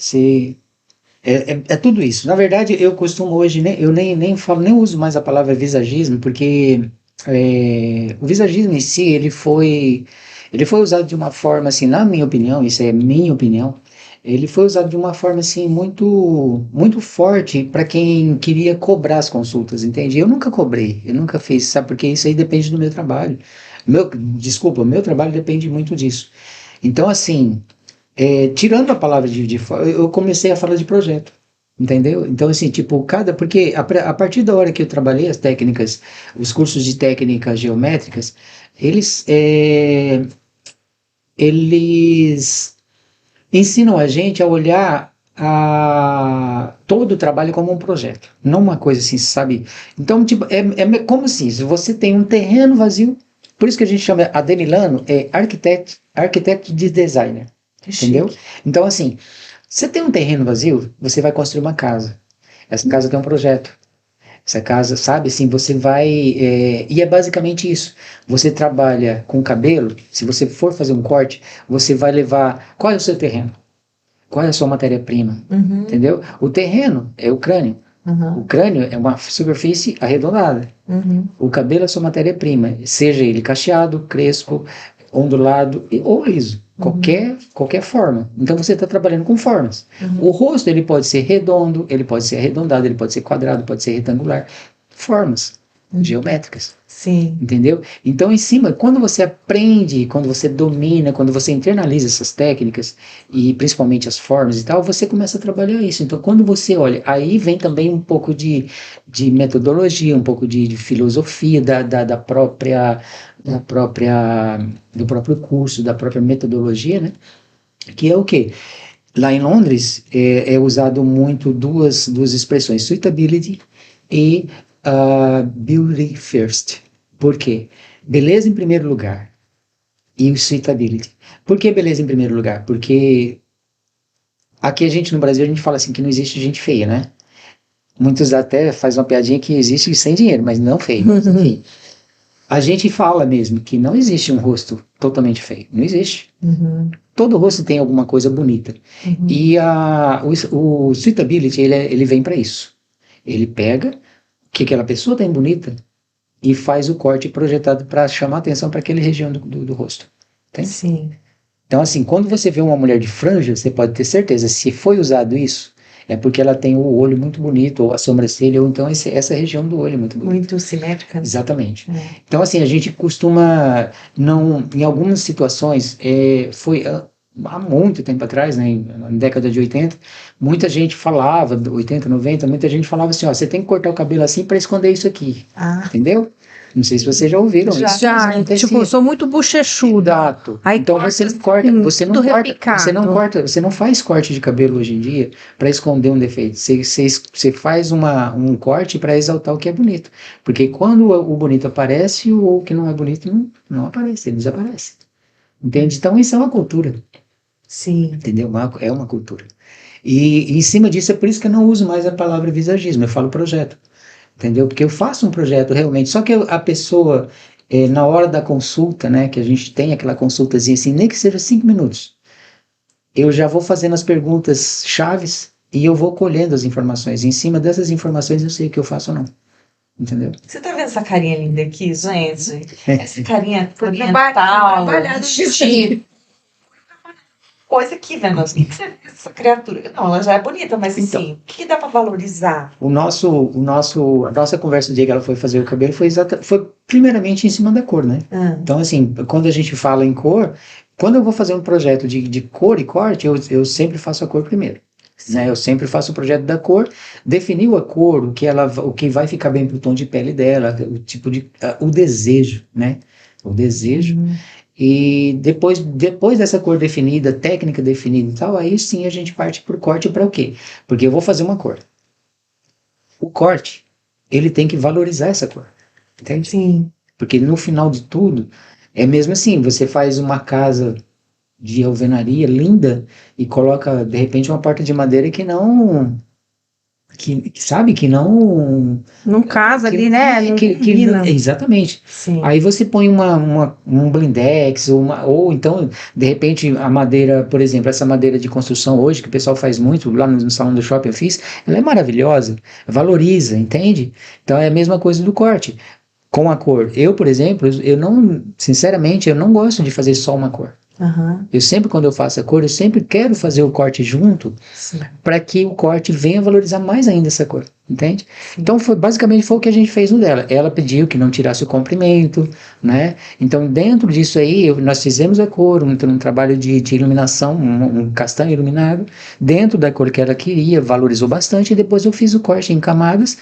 É tudo isso. Na verdade, eu costumo hoje, eu nem falo, nem uso mais a palavra visagismo, porque o visagismo em si, ele foi usado de uma forma, assim, na minha opinião, isso é minha opinião, ele foi usado de uma forma, assim, muito, muito forte para quem queria cobrar as consultas, entende? Eu nunca cobrei, eu nunca fiz, sabe? Porque isso aí depende do meu trabalho. O meu trabalho depende muito disso. Então, assim, tirando a palavra eu comecei a falar de projeto, entendeu? Então, assim, tipo, porque a partir da hora que eu trabalhei as técnicas, os cursos de técnicas geométricas, eles ensinam a gente a olhar todo o trabalho como um projeto, não uma coisa assim, sabe? Então, tipo, é como assim, se você tem um terreno vazio, por isso que a gente chama, a Demilano é arquiteto de designer, entendeu? Então, assim, você tem um terreno vazio, você vai construir uma casa. Essa casa tem um projeto. Essa casa, sabe, assim, você vai... e é basicamente isso. Você trabalha com cabelo, se você for fazer um corte, você vai levar... Qual é o seu terreno? Qual é a sua matéria-prima? Entendeu? O terreno é o crânio. Uhum. O crânio é uma superfície arredondada. Uhum. O cabelo é sua matéria-prima, seja ele cacheado, crespo, ondulado ou liso. Qualquer forma. Então você está trabalhando com formas. O rosto ele pode ser redondo, ele pode ser arredondado, ele pode ser quadrado, pode ser retangular. Formas geométricas. Sim. Entendeu? Então, em cima, quando você aprende, quando você domina, quando você internaliza essas técnicas, e principalmente as formas e tal, você começa a trabalhar isso. Então, quando você olha, aí vem também um pouco de metodologia, um pouco de filosofia do próprio curso, da própria metodologia, né? Que é o quê? Lá em Londres, é usado muito duas expressões, suitability e beauty first. Por quê? Beleza em primeiro lugar e o suitability. Por que beleza em primeiro lugar? Porque aqui no Brasil, a gente fala assim que não existe gente feia, né? Muitos até fazem uma piadinha que existe sem dinheiro, mas não feio. Enfim, a gente fala mesmo que não existe um rosto totalmente feio. Não existe. Todo rosto tem alguma coisa bonita. E o suitability, ele vem para isso. Ele pega o que aquela pessoa tem bonita e faz o corte projetado para chamar atenção para aquela região do rosto. Entende? Sim. Então, assim, quando você vê uma mulher de franja, você pode ter certeza, se foi usado isso, é porque ela tem o olho muito bonito, ou a sobrancelha, ou então essa região do olho é muito bonita. Muito simétrica. Exatamente. Então, assim, a gente costuma, em algumas situações, foi há muito tempo atrás, né, na década de 80, muita gente falava, 80, 90, muita gente falava assim, ó, você tem que cortar o cabelo assim para esconder isso aqui, entendeu? Não sei se vocês já ouviram isso. Já, tipo, eu sou muito bochechuda. Exato. Aí então você não corta, você não faz corte de cabelo hoje em dia para esconder um defeito. Você faz um corte para exaltar o que é bonito. Porque quando o bonito aparece, o que não é bonito não aparece, ele desaparece. Entende? Então isso é uma cultura. Sim. Entendeu? É uma cultura. E em cima disso é por isso que eu não uso mais a palavra visagismo, eu falo projeto. Entendeu? Porque eu faço um projeto realmente, só que a pessoa, na hora da consulta, né, que a gente tem aquela consultazinha assim, nem que seja 5 minutos, eu já vou fazendo as perguntas chaves e eu vou colhendo as informações. Em cima dessas informações eu sei o que eu faço ou não. Entendeu? Você tá vendo essa carinha linda aqui, gente? Essa carinha oriental, coisa aqui, vendo assim, essa criatura. Não, ela já é bonita, mas Então, assim, o que dá pra valorizar? a nossa conversa do dia que ela foi fazer o cabelo foi primeiramente em cima da cor, né? Então, assim, quando a gente fala em cor, quando eu vou fazer um projeto de cor e corte, eu sempre faço a cor primeiro. Né? Eu sempre faço o projeto da cor, definiu a cor, o que vai ficar bem pro tom de pele dela, o tipo o desejo, né? O desejo. E depois dessa cor definida, técnica definida e tal, aí sim a gente parte por corte para o quê? Porque eu vou fazer uma cor. O corte, ele tem que valorizar essa cor. Entende? Sim. Porque no final de tudo, é mesmo assim, você faz uma casa de alvenaria linda e coloca, de repente, uma porta de madeira que não... sabe, que não casa ali, né? Exatamente. Sim. Aí você põe um blindex, ou então, de repente, a madeira, por exemplo, essa madeira de construção hoje, que o pessoal faz muito, lá no salão do shopping eu fiz, ela é maravilhosa, valoriza, entende? Então é a mesma coisa do corte, com a cor. Eu, por exemplo, sinceramente, eu não gosto de fazer só uma cor. Eu sempre, quando eu faço a cor, eu sempre quero fazer o corte junto para que o corte venha valorizar mais ainda essa cor, entende? Sim. Então, basicamente foi o que a gente fez no dela. Ela pediu que não tirasse o comprimento, né? Então, dentro disso aí, nós fizemos a cor, um trabalho de iluminação, um castanho iluminado, dentro da cor que ela queria, valorizou bastante, e depois eu fiz o corte em camadas,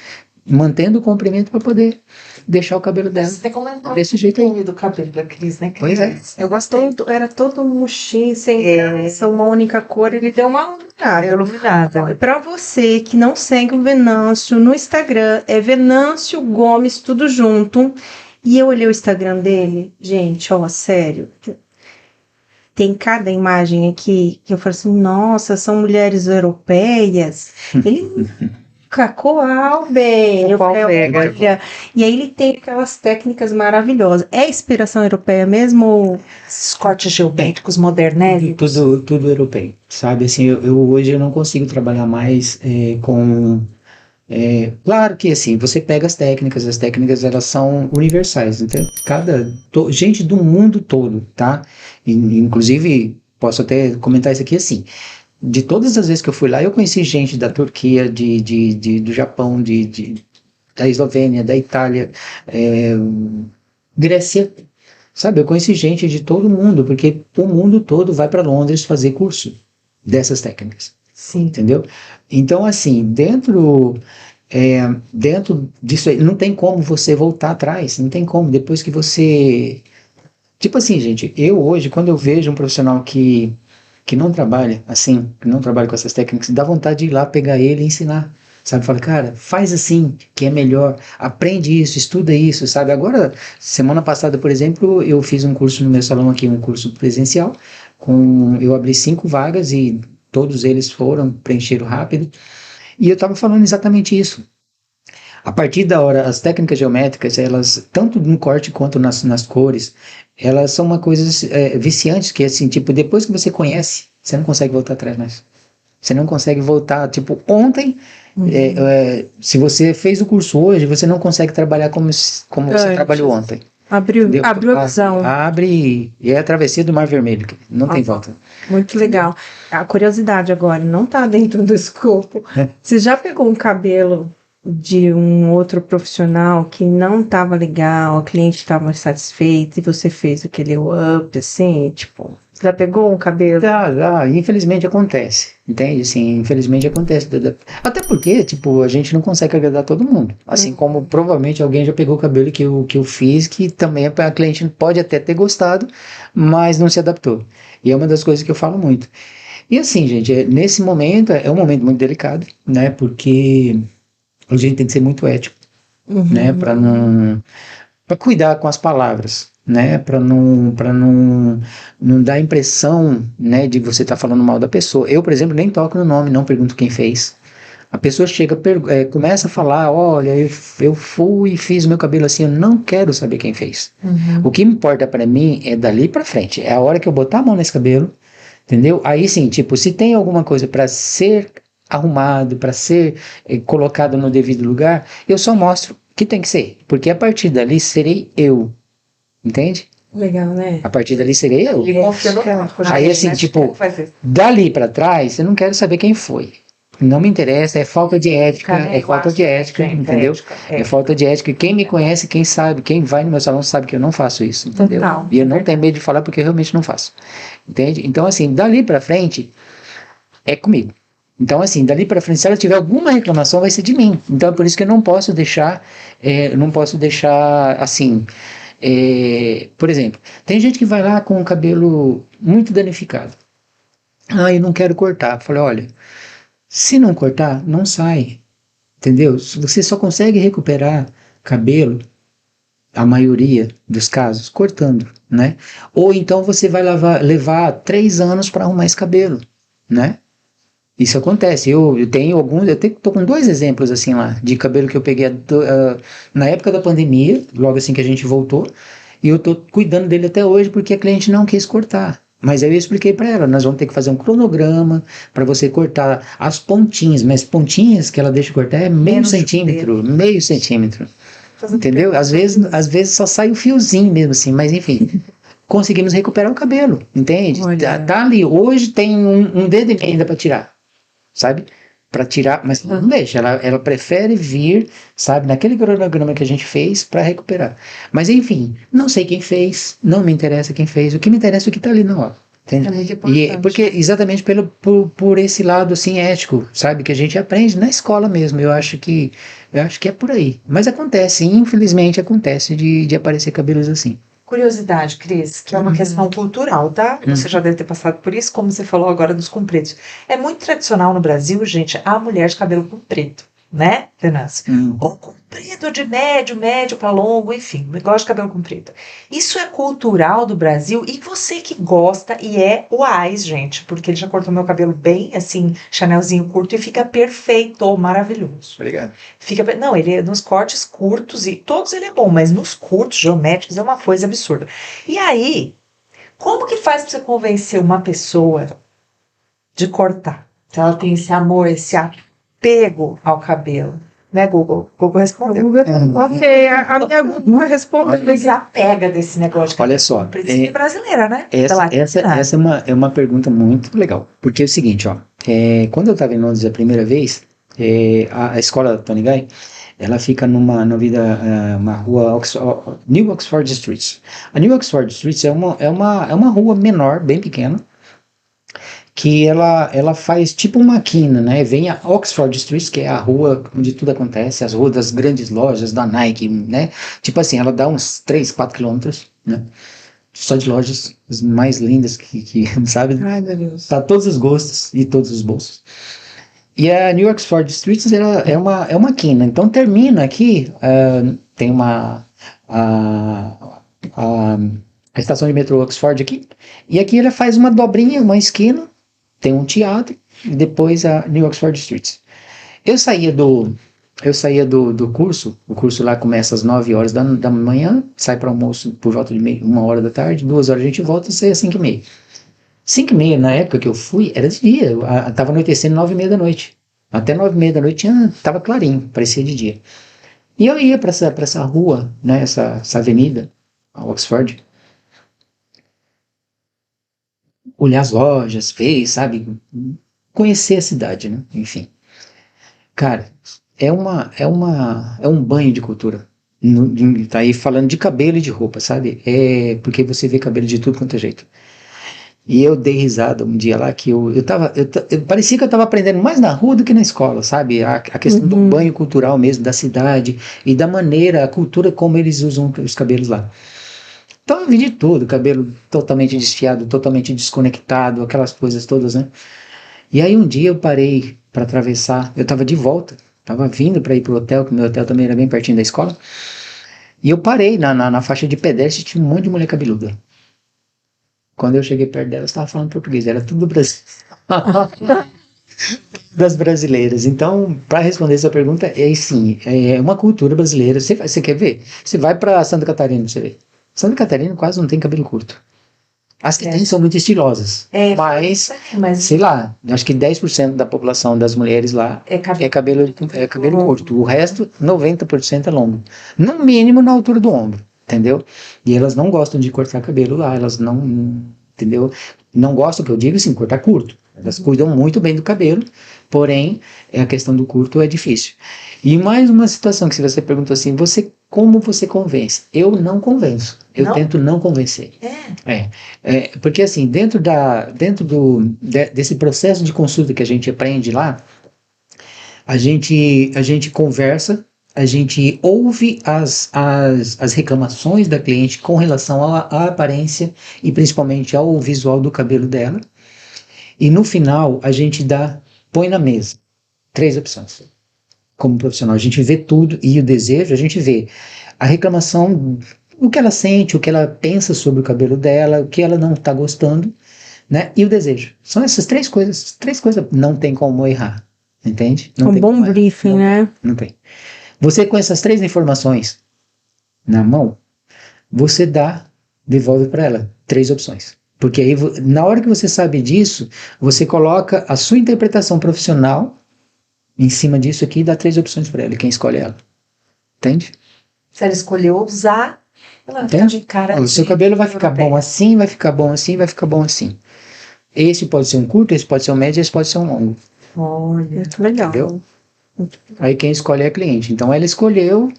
mantendo o comprimento para poder deixar o cabelo dela Você comentou desse jeito aí. do cabelo da Cris, né? Pois é. Eu gostei, era todo murchinho, sem graça, uma única cor, ele deu uma iluminada. Para você que não segue o Venâncio no Instagram, é Venâncio Gomes, tudo junto. E eu olhei o Instagram dele, gente, ó, sério. Tem cada imagem aqui que eu falo assim, nossa, são mulheres europeias. Ele... Cacoalbe, olha, e aí ele tem aquelas técnicas maravilhosas. É inspiração europeia mesmo? Esses cortes geométricos modernéticos? Tudo europeu, sabe? Assim, hoje eu não consigo trabalhar mais com Claro que assim, você pega as técnicas elas são universais, então gente do mundo todo, tá? Inclusive, posso até comentar isso aqui assim, de todas as vezes que eu fui lá, eu conheci gente da Turquia, do Japão, da Eslovênia, da Itália, Grécia, sabe? Eu conheci gente de todo mundo, porque o mundo todo vai para Londres fazer curso dessas técnicas. Sim. Entendeu? Então, assim, dentro disso aí, não tem como você voltar atrás, não tem como, depois que você... Tipo assim, gente, eu hoje, quando eu vejo um profissional que não trabalha assim, que não trabalha com essas técnicas, dá vontade de ir lá pegar ele e ensinar, sabe? Fala, cara, faz assim, que é melhor, aprende isso, estuda isso, sabe? Agora, semana passada, por exemplo, eu fiz um curso no meu salão aqui, um curso presencial, eu abri 5 vagas e todos eles preencheram rápido, e eu estava falando exatamente isso. A partir da hora, as técnicas geométricas, elas, tanto no corte quanto nas cores, elas são uma coisa viciantes, que assim, tipo, depois que você conhece, você não consegue voltar atrás mais. Você não consegue voltar, tipo, ontem, se você fez o curso hoje, você não consegue trabalhar como você trabalhou ontem. Abriu a visão. Abre, e é a travessia do Mar Vermelho, não tem volta. Muito legal. A curiosidade agora, não tá dentro do escopo. Você já pegou um cabelo de um outro profissional que não estava legal, o cliente estava satisfeito e você fez aquele up, assim, tipo, você já pegou um cabelo? Já, infelizmente acontece, entende? Assim, infelizmente acontece. Até porque, tipo, a gente não consegue agradar todo mundo. Assim como provavelmente alguém já pegou o cabelo que eu fiz, que também a cliente pode até ter gostado, mas não se adaptou. E é uma das coisas que eu falo muito. E assim, gente, nesse momento, é um momento muito delicado, né? Porque a gente tem que ser muito ético, né, para cuidar com as palavras, né, para não dar a impressão, né, de você estar falando mal da pessoa. Eu, por exemplo, nem toco no nome, não pergunto quem fez. A pessoa chega, começa a falar, olha, eu fui e fiz o meu cabelo assim, eu não quero saber quem fez. O que importa para mim é dali para frente, é a hora que eu botar a mão nesse cabelo, entendeu? Aí sim, tipo, se tem alguma coisa para ser arrumado, para ser colocado no devido lugar, eu só mostro que tem que ser, porque a partir dali serei eu, entende? Legal, né? A partir dali serei eu. E confiando Aí assim, tipo, dali para trás, eu não quero saber quem foi. Não me interessa, é falta de ética, falta de ética, entendeu? É falta de ética. Quem me conhece, quem sabe, quem vai no meu salão sabe que eu não faço isso, entendeu? Total. E eu não tenho medo de falar porque eu realmente não faço, entende? Então assim, dali para frente, é comigo. Então, assim, dali para frente, se ela tiver alguma reclamação, vai ser de mim. Então, é por isso que eu não posso deixar, assim, por exemplo, tem gente que vai lá com o cabelo muito danificado. Ah, eu não quero cortar. Eu falei, olha, se não cortar, não sai, entendeu? Você só consegue recuperar cabelo, a maioria dos casos, cortando, né? Ou então você vai levar 3 anos para arrumar esse cabelo, né? Isso acontece, eu tô com 2 exemplos assim lá, de cabelo que eu peguei na época da pandemia, logo assim que a gente voltou, e eu tô cuidando dele até hoje porque a cliente não quis cortar. Mas aí eu expliquei para ela, nós vamos ter que fazer um cronograma para você cortar as pontinhas, mas pontinhas que ela deixa cortar é meio centímetro, entendeu? Às vezes só sai o fiozinho mesmo assim, mas enfim... Conseguimos recuperar o cabelo, entende? Tá ali, hoje tem um dedo e meio ainda para tirar, sabe? Para tirar, mas não deixa, ela prefere vir, sabe, naquele cronograma que a gente fez para recuperar. Mas enfim, não sei quem fez, não me interessa quem fez, o que me interessa é o que tá ali na hora. Entende? Porque exatamente por esse lado assim ético, sabe, que a gente aprende na escola mesmo. Eu acho que é por aí. Mas acontece, infelizmente acontece de aparecer cabelos assim. Curiosidade, Cris, que é uma questão cultural, tá? Você já deve ter passado por isso, como você falou agora dos compridos. É muito tradicional no Brasil, gente, a mulher de cabelo comprido, né, Venâncio? Ou comprido de médio para longo, enfim, gosta de cabelo comprido. Isso é cultural do Brasil e você que gosta e é uais, gente, porque ele já cortou meu cabelo bem, assim, chanelzinho curto e fica perfeito, maravilhoso. Obrigado. Não, ele nos cortes curtos e todos ele é bom, mas nos curtos, geométricos, é uma coisa absurda. E aí, como que faz pra você convencer uma pessoa de cortar? Se ela tem esse amor, esse apego ao cabelo. Né, Google? Google respondeu. Ok, a minha Google respondeu. Desapega desse negócio. Olha só, Princípio brasileira, né? essa é uma pergunta muito legal, porque é o seguinte, ó, quando eu estava em Londres a primeira vez, a escola Tony Guy, ela fica uma rua New Oxford Street. A New Oxford Street é uma rua menor, bem pequena, que ela faz tipo uma quina, né? Vem a Oxford Street, que é a rua onde tudo acontece, as ruas das grandes lojas da Nike, né? Tipo assim, ela dá uns 3, 4 quilômetros, né? Só de lojas as mais lindas que sabe? Ai, meu Deus. Para todos os gostos e todos os bolsos. E a New Oxford Street é uma quina. Então termina aqui, tem a estação de metrô Oxford aqui, e aqui ela faz uma dobrinha, uma esquina, tem um teatro, e depois a New Oxford Street. Eu saía do curso, o curso lá começa às 9 horas da manhã, sai para almoço por volta de 1 hora da tarde, 2 horas a gente volta e sai às 5h30. 5h30, na época que eu fui, era de dia, estava anoitecendo 9h30 da noite. Até 9h30 da noite estava clarinho, parecia de dia. E eu ia para essa rua, né, essa avenida, a Oxford, olhar as lojas, ver, sabe, conhecer a cidade, né, enfim. Cara, é um banho de cultura. Tá aí falando de cabelo e de roupa, sabe? Porque você vê cabelo de tudo quanto é jeito. E eu dei risada um dia lá que eu parecia que eu estava aprendendo mais na rua do que na escola, sabe? A questão do banho cultural mesmo, da cidade e da maneira, a cultura como eles usam os cabelos lá. Então eu vi de tudo, cabelo totalmente desfiado, totalmente desconectado, aquelas coisas todas, né? E aí um dia eu parei para atravessar, eu estava de volta, estava vindo para ir pro hotel, que o meu hotel também era bem pertinho da escola, e eu parei na faixa de pedestre, tinha um monte de mulher cabeluda. Quando eu cheguei perto delas, estava falando português, era tudo das brasileiras. Então, para responder essa pergunta, sim, é uma cultura brasileira. Você quer ver? Você vai para Santa Catarina, você vê. Santa Catarina quase não tem cabelo curto. As que tem são muito estilosas, mas, sei lá, acho que 10% da população das mulheres lá é cabelo curto. O resto, 90% é longo. No mínimo na altura do ombro. Entendeu? E elas não gostam de cortar cabelo lá, elas não, entendeu? Não gostam, que eu digo assim, cortar curto. Elas cuidam muito bem do cabelo, porém, a questão do curto é difícil. E mais uma situação que se você perguntou assim, como você convence? Eu não convenço, eu tento não convencer. Porque assim, dentro desse processo de consulta que a gente aprende lá, a gente conversa, a gente ouve as reclamações da cliente com relação à aparência e principalmente ao visual do cabelo dela. E no final, a gente põe na mesa 3 opções. Como profissional, a gente vê tudo e o desejo, a gente vê a reclamação, o que ela sente, o que ela pensa sobre o cabelo dela, o que ela não está gostando, né? E o desejo. São essas 3 coisas. 3 coisas não tem como errar, entende? Não tem bom briefing, né? Não tem. Você com essas 3 informações na mão, você devolve para ela 3 opções. Porque aí, na hora que você sabe disso, você coloca a sua interpretação profissional em cima disso aqui e dá 3 opções para ela, e quem escolhe ela. Entende? Se ela escolheu usar, ela entende? Cara, o seu cabelo vai ficar bom assim, vai ficar bom assim, vai ficar bom assim. Esse pode ser um curto, esse pode ser um médio, esse pode ser um longo. Olha, muito legal. Entendeu? Aí quem escolhe é a cliente. Então ela escolheu,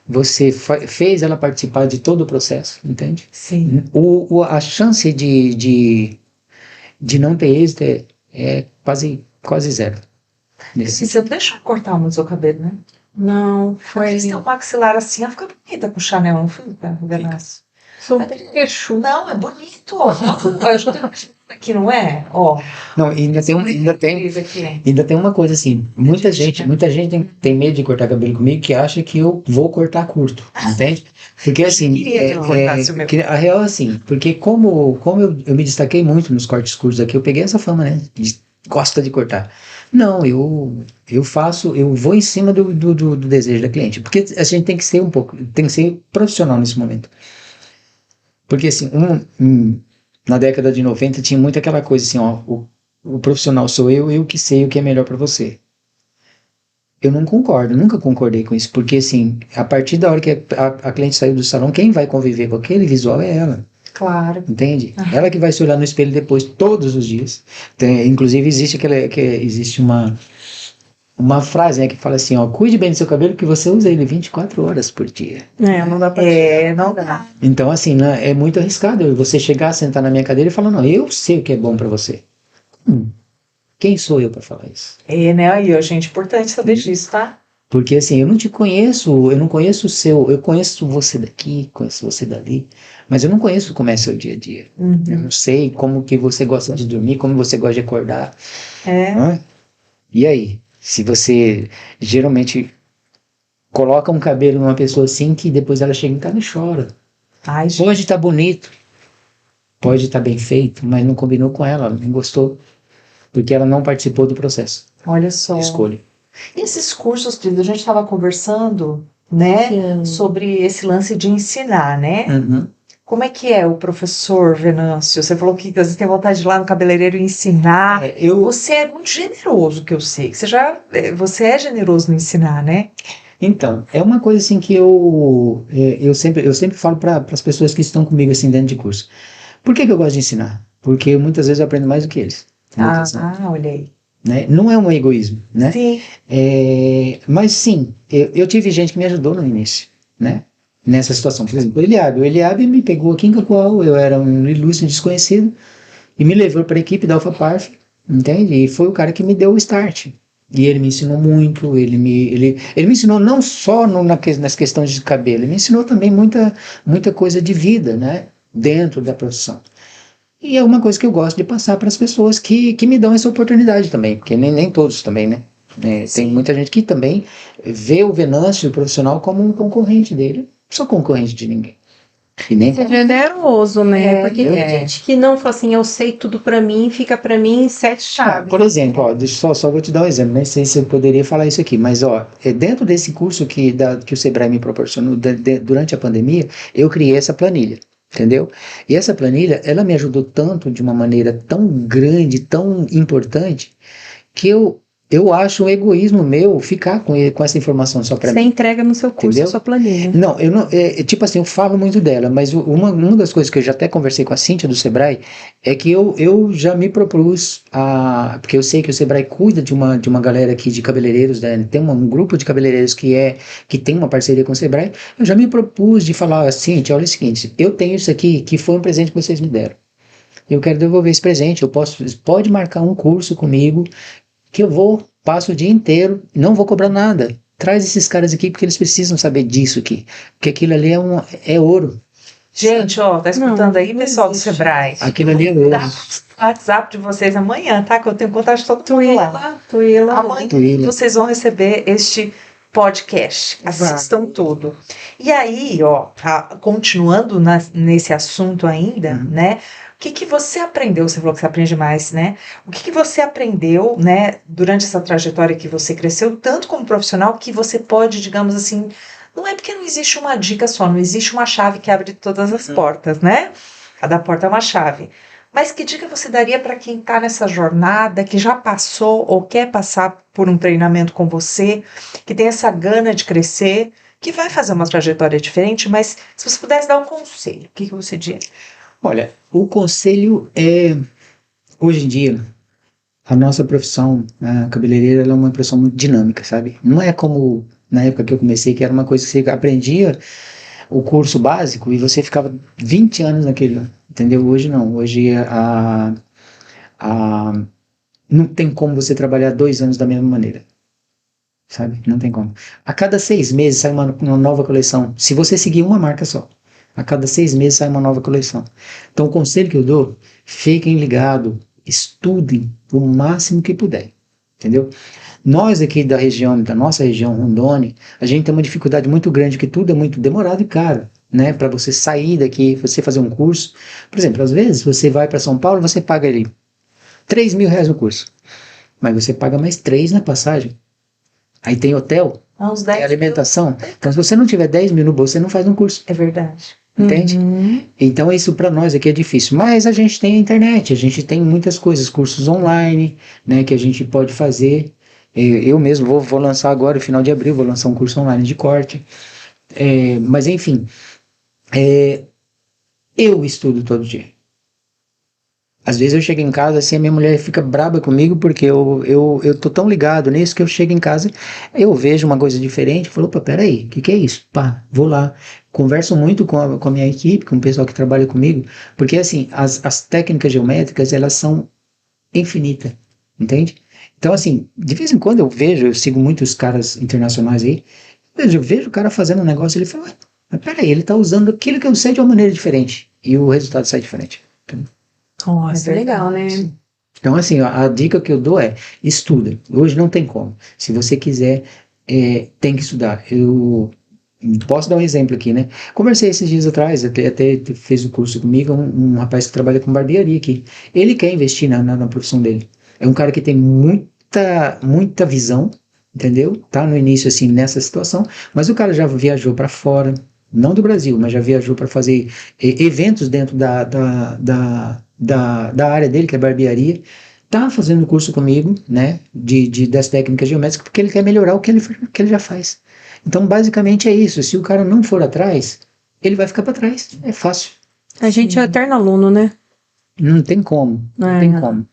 você fez ela participar de todo o processo, entende? Sim. A chance de não ter êxito é quase zero. Você não deixou cortar muito o seu cabelo, né? Não, foi. Se tem um maxilar assim, ela fica bonita com o Chanel, não fica, Venâncio? Não, é bonito. Eu já tenho aqui, não é? Ó. Não, ainda tem uma coisa assim, muita gente tem medo de cortar cabelo comigo, que acha que eu vou cortar curto, entende? Porque assim, a real é assim, porque como eu me destaquei muito nos cortes curtos aqui, eu peguei essa fama, né? Gosta de cortar. Não, eu vou em cima do desejo da cliente, porque a gente tem que ser profissional nesse momento. Porque assim, na década de 90 tinha muito aquela coisa assim, ó, o profissional sou eu que sei o que é melhor para você. eu não concordo, nunca concordei com isso, porque assim, a partir da hora que a cliente saiu do salão, quem vai conviver com aquele visual é ela. Claro. Entende? Ela que vai se olhar no espelho depois, todos os dias. Inclusive, existe uma frase, né, que fala assim, ó, cuide bem do seu cabelo, que você usa ele 24 horas por dia. Não dá pra... não dá. Então, assim, né, é muito arriscado você chegar, sentar na minha cadeira e falar, não, eu sei o que é bom pra você. Quem sou eu pra falar isso? Né, aí, gente, importante saber disso, tá? Porque assim, eu não te conheço, eu não conheço o seu, eu conheço você daqui, conheço você dali, mas eu não conheço como é seu dia a dia. Eu não sei como que você gosta de dormir, como você gosta de acordar. Né? E aí, se você geralmente coloca um cabelo numa pessoa assim, que depois ela chega em casa e chora. Pode estar bonito, pode estar bem feito, mas não combinou com ela não gostou, porque ela não participou do processo. Olha só. De escolha. E esses cursos, Cris, a gente estava conversando, né, sobre esse lance de ensinar, né? Como é que é o professor Venâncio? Você falou que às vezes tem vontade de ir lá no cabeleireiro e ensinar. Você é muito generoso, que eu sei. Você é generoso no ensinar, né? Então, é uma coisa assim que eu sempre falo para as pessoas que estão comigo assim dentro de curso. Por que eu gosto de ensinar? Porque muitas vezes eu aprendo mais do que eles. Olha aí. Né? Não é um egoísmo, né? Sim. Mas sim, eu tive gente que me ajudou no início, né? Nessa situação. Por exemplo, o Eliabe me pegou aqui em Cacoal, eu era um ilustre desconhecido, e me levou para a equipe da Alpha Parf, entende? E foi o cara que me deu o start. E ele me ensinou muito, ele me ensinou não só nas questões de cabelo, ele me ensinou também muita coisa de vida, né? Dentro da profissão. E é uma coisa que eu gosto de passar para as pessoas que me dão essa oportunidade também, porque nem todos também, né? Tem muita gente que também vê o Venâncio, o profissional, como um concorrente dele. Não sou concorrente de ninguém. E nem Você é generoso, né? Porque tem gente que não fala assim, eu sei tudo pra mim, fica pra mim 7 chaves. Por exemplo, ó, só vou te dar um exemplo, nem sei se eu poderia falar isso aqui, mas ó, dentro desse curso que o Sebrae me proporcionou durante a pandemia, eu criei essa planilha. Entendeu? E essa planilha, ela me ajudou tanto, de uma maneira tão grande, tão importante, que eu acho um egoísmo meu ficar com essa informação só para mim. Você entrega no seu curso, a sua planilha. Não, eu não, tipo assim, eu falo muito dela, mas uma das coisas que eu já até conversei com a Cíntia do Sebrae é que eu já me propus porque eu sei que o Sebrae cuida de uma galera aqui de cabeleireiros, né? Tem um grupo de cabeleireiros que tem uma parceria com o Sebrae. Eu já me propus de falar, Cíntia, olha o seguinte, eu tenho isso aqui que foi um presente que vocês me deram. Eu quero devolver esse presente, pode marcar um curso comigo, que eu passo o dia inteiro, não vou cobrar nada. Traz esses caras aqui porque eles precisam saber disso aqui. Porque aquilo ali é ouro. Gente, ó, tá escutando aí, pessoal do Sebrae? Aquilo ali é ouro. O WhatsApp de vocês amanhã, tá? Que eu tenho contato de todo mundo lá. Amanhã vocês vão receber este podcast. Assistam tudo. E aí, ó, continuando nesse assunto ainda, né? O que você aprendeu? Você falou que você aprende mais, né? O que você aprendeu, né, durante essa trajetória que você cresceu, tanto como profissional, que você pode, digamos assim, não é porque não existe uma dica só, não existe uma chave que abre todas as portas, né? Cada porta é uma chave. Mas que dica você daria para quem está nessa jornada, que já passou ou quer passar por um treinamento com você, que tem essa gana de crescer, que vai fazer uma trajetória diferente, mas se você pudesse dar um conselho, o que você diria? Olha, o conselho é, hoje em dia, a nossa profissão, a cabeleireira, ela é uma profissão muito dinâmica, sabe? Não é como na época que eu comecei, que era uma coisa que você aprendia o curso básico e você ficava 20 anos naquele, entendeu? Hoje não, hoje não tem como você trabalhar 2 anos da mesma maneira, sabe? Não tem como. A cada 6 meses sai uma nova coleção, se você seguir uma marca só. A cada 6 meses sai uma nova coleção. Então o conselho que eu dou, fiquem ligados, estudem o máximo que puder, entendeu? Nós aqui da nossa região, Rondônia, a gente tem uma dificuldade muito grande, que tudo é muito demorado e caro, né? Para você sair daqui, você fazer um curso. Por exemplo, às vezes você vai para São Paulo, você paga ali R$3.000 no curso, mas você paga mais 3 na passagem. Aí tem hotel, tem alimentação. Então se você não tiver 10 mil no bolso, você não faz um curso. É verdade. Entende? Então isso para nós aqui é difícil, mas a gente tem a internet, a gente tem muitas coisas, cursos online, né, que a gente pode fazer Eu mesmo vou lançar agora, no final de abril, vou lançar um curso online de corte. Mas enfim, eu estudo todo dia. Às vezes eu chego em casa assim, a minha mulher fica braba comigo porque eu tô tão ligado nisso que eu chego em casa, eu vejo uma coisa diferente, falo, opa, peraí, o que é isso? Pá, vou lá. Converso muito com a minha equipe, com o pessoal que trabalha comigo, porque assim, as técnicas geométricas, elas são infinitas, entende? Então assim, de vez em quando eu sigo muitos caras internacionais aí, eu vejo o cara fazendo um negócio, ele fala, mas peraí, ele tá usando aquilo que eu sei de uma maneira diferente, e o resultado sai diferente. Nossa, legal, né? Então, assim, a dica que eu dou é, estuda. Hoje não tem como. Se você quiser, tem que estudar. Eu posso dar um exemplo aqui, né? Conversei esses dias atrás, até fez um curso comigo, um rapaz que trabalha com barbearia aqui. Ele quer investir na profissão dele. É um cara que tem muita visão, entendeu? Tá no início, assim, nessa situação, mas o cara já viajou para fora, não do Brasil, mas já viajou para fazer eventos dentro da área dele, que é barbearia, tá fazendo curso comigo, né, das técnicas geométricas, porque ele quer melhorar o que ele já faz. Então, basicamente é isso. Se o cara não for atrás, ele vai ficar para trás. É fácil. A gente é eterno aluno, né? Não tem como. Não tem como.